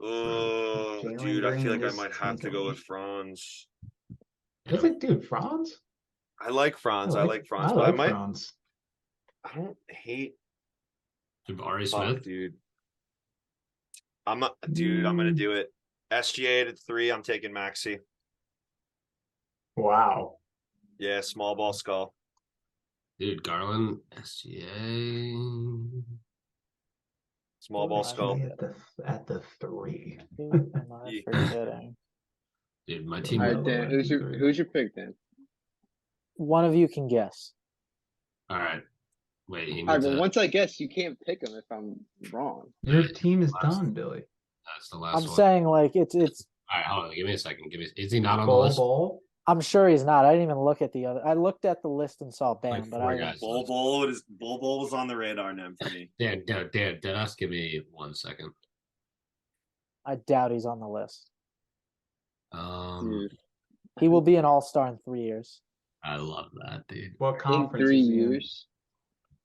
Oh, Jalen dude, I feel like Green I might is have to go taken. with Franz. Is it, dude? Franz? I like Franz. I like Franz, I but like I might. Franz. I don't hate. Jabari Fuck, Smith. dude. I'm gonna do it. SGA at 3. I'm taking Maxi. Wow. Yeah, small ball skull. Dude, Garland, SGA. Small ball Who am I skull. At the 3. Who am I Yeah. forgetting? Dude, my team. All All right, Dan. One, two, Who's your pick, Dan? One of you can guess. right. Wait, he All right, needs but a. once I guess, you can't pick him if I'm wrong. Your team is Last- done, Billy. That's the last I'm one. saying like it's. All right, hold on. Give me a second. Is he not on the Bol list? Bol. I'm sure he's not. I didn't even look at the other. I looked at the list and saw Bam, Like but four I guys. Bol Bol was on the radar now for me. Dan, us give me 1 second. I doubt he's on the list. Dude, He will be an all-star in 3 years. I love that, dude. What in conference 3 is he in? years.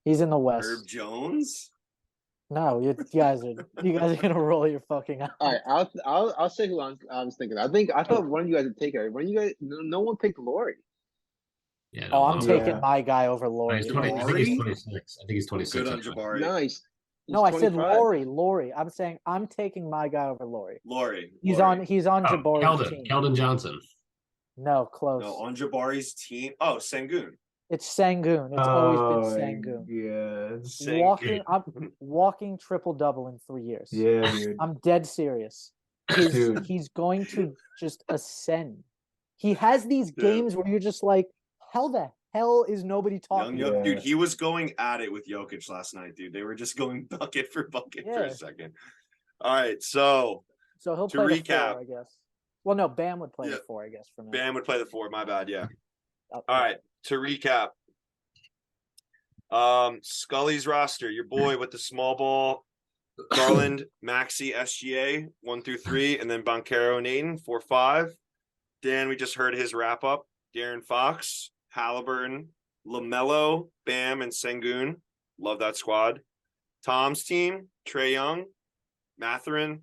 He's in the West. Herb Jones. No, you guys are gonna roll your fucking eyes. All right, I'll say who I was thinking. I thought one of you guys would take it. One of you guys, no one picked Lori. Yeah, Oh, I'm no, taking Yeah. my guy over Lori. He's 20, I think he's 26. I think he's 26. Good on actually. Jabari. Nice. No, I said Lori. I'm saying I'm taking my guy over Lori. Lori. He's Lori. on Jabari's Keldon. team. Keldon Johnson. No, close. No, on Jabari's team. Oh, Sengun. It's Sangoon. It's always been Sangoon. Yeah. Walking triple double in 3 years. Yeah, dude. I'm dead serious. Dude. He's going to just ascend. He has these games where you're just like, how the hell is nobody talking? Young, Yeah. dude, he was going at it with Jokic last night, dude. They were just going bucket for bucket for Yeah. a second. All right, so So he'll to play the recap- 4, I guess. Well, no, Bam would play Yeah. the 4, I guess, for me. Bam would play the 4. My bad, yeah. Oh, All right, to recap. Scully's roster, your boy with the small ball, Garland, Maxi, SGA, 1 through 3, and then Boncaro, Nathan, 4, 5. Dan, we just heard his wrap up. Darren Fox, Halliburton, LaMelo, Bam, and Sengun. Love that squad. Tom's team, Trae Young, Matherin,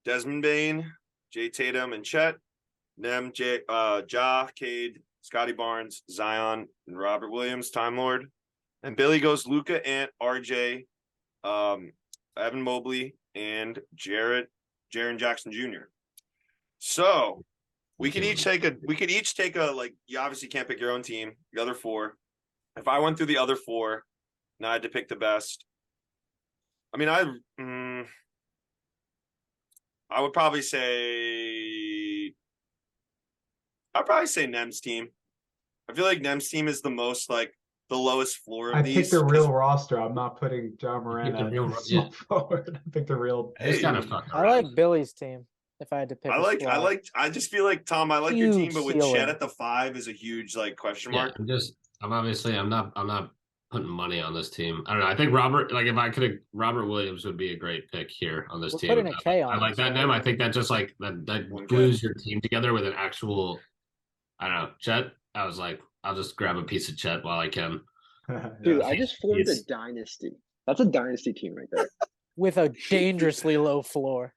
Desmond Bain, Jay Tatum, and Chet. Nem, Ja, Cade, Scotty Barnes, Zion, and Robert Williams, Time Lord. And Billy goes Luca, Ant, RJ, Evan Mobley, and Jaron Jackson Jr. So we could each take a like, you obviously can't pick your own team, the other 4. If I went through the other 4 and I had to pick the best, I mean, I would probably say Nem's team. I feel like Nem's team is the most like the lowest floor of I these. picked the real roster. I'm not putting John Moran picked the at real small forward. I picked the real. He's Hey, kind of fucking I around. like Billy's team. If I had to pick, I just feel like Tom, I like your team, Huge but with ceiling. Chet at the 5 is a huge like question Yeah, mark. I'm not putting money on this team. I don't know. I think Robert Williams would be a great pick here on this We're team. putting a K on I like this, that right? name. I think that just like that Okay. glues your team together with an actual, I don't know, Chet. I was like, I'll just grab a piece of Chet while I can. Dude, Yeah. I just formed a Yes. dynasty. That's a dynasty team right there. with a dangerously low floor.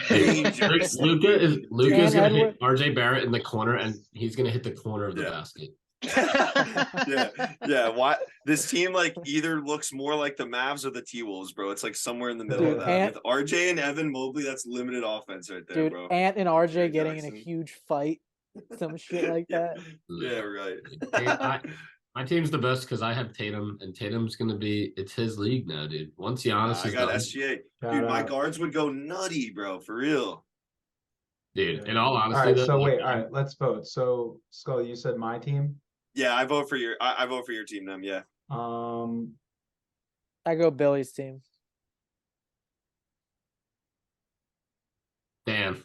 Dangerous. Luca's Dan gonna hit Edwards. RJ Barrett in the corner, and he's gonna hit the corner of the Yeah. basket. yeah. Why this team like either looks more like the Mavs or the T-Wolves, bro. It's like somewhere in the middle Dude, of that. With RJ and Evan Mobley, that's limited offense right there, Dude, bro. Ant and RJ Jared getting in a Jackson. huge fight, some shit like that. Yeah, right. My team's the best because I have Tatum, and Tatum's gonna be. It's his league now, dude. Once Giannis I is got done, SGA. Shout Dude, my out. guards would go nutty, bro, for real. dude. In all All honesty, right, though, so like, wait, all right, let's vote. So Scully, you said my team. Yeah, I vote for your I vote for your team, them, yeah. I go Billy's team. Dan.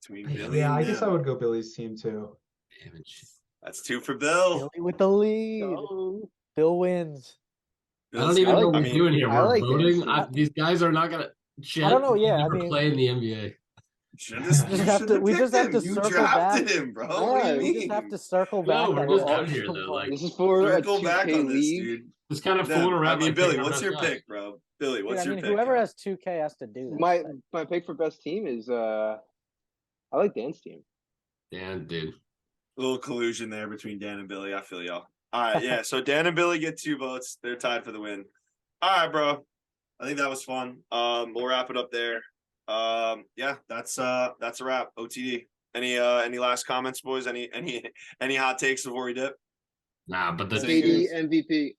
Between Billy Yeah, and I guess I them. would go Billy's team too. Damn it. That's 2 for Bill. Billy with the lead. Oh, Bill wins. I don't Bill's even got- know what I we're mean, doing here. I We're like voting. dancing. These guys are not gonna. Chet don't know, will yeah, I never mean- play in the NBA. Should just you have should to- have we just picked have to him. You circle drafted back. him, bro. All What do right, you we We mean? just have to circle No, back. we're on just that out at here, some though, point. like- this is for a Circle back 2K on this, league. dude. Just kind of Then, fooling I around. mean, like Billy, picking our what's best your guys. pick, bro? Billy, Dude, what's I your mean, pick? whoever has 2K has to do this. My pick for best team is I like Dan's team. Dan, dude. A little collusion there between Dan and Billy. I feel y'all. All right, yeah. So Dan and Billy get 2 votes. They're tied for the win. All right, bro. I think that was fun. We'll wrap it up there. Yeah, that's a wrap. OTD. Any last comments, boys? Any hot takes before we dip? Nah, but the Say KD good. MVP.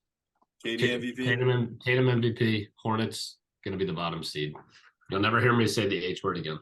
KD MVP. Tatum MVP, Hornets. gonna be the bottom seed. You'll never hear me say the H word again.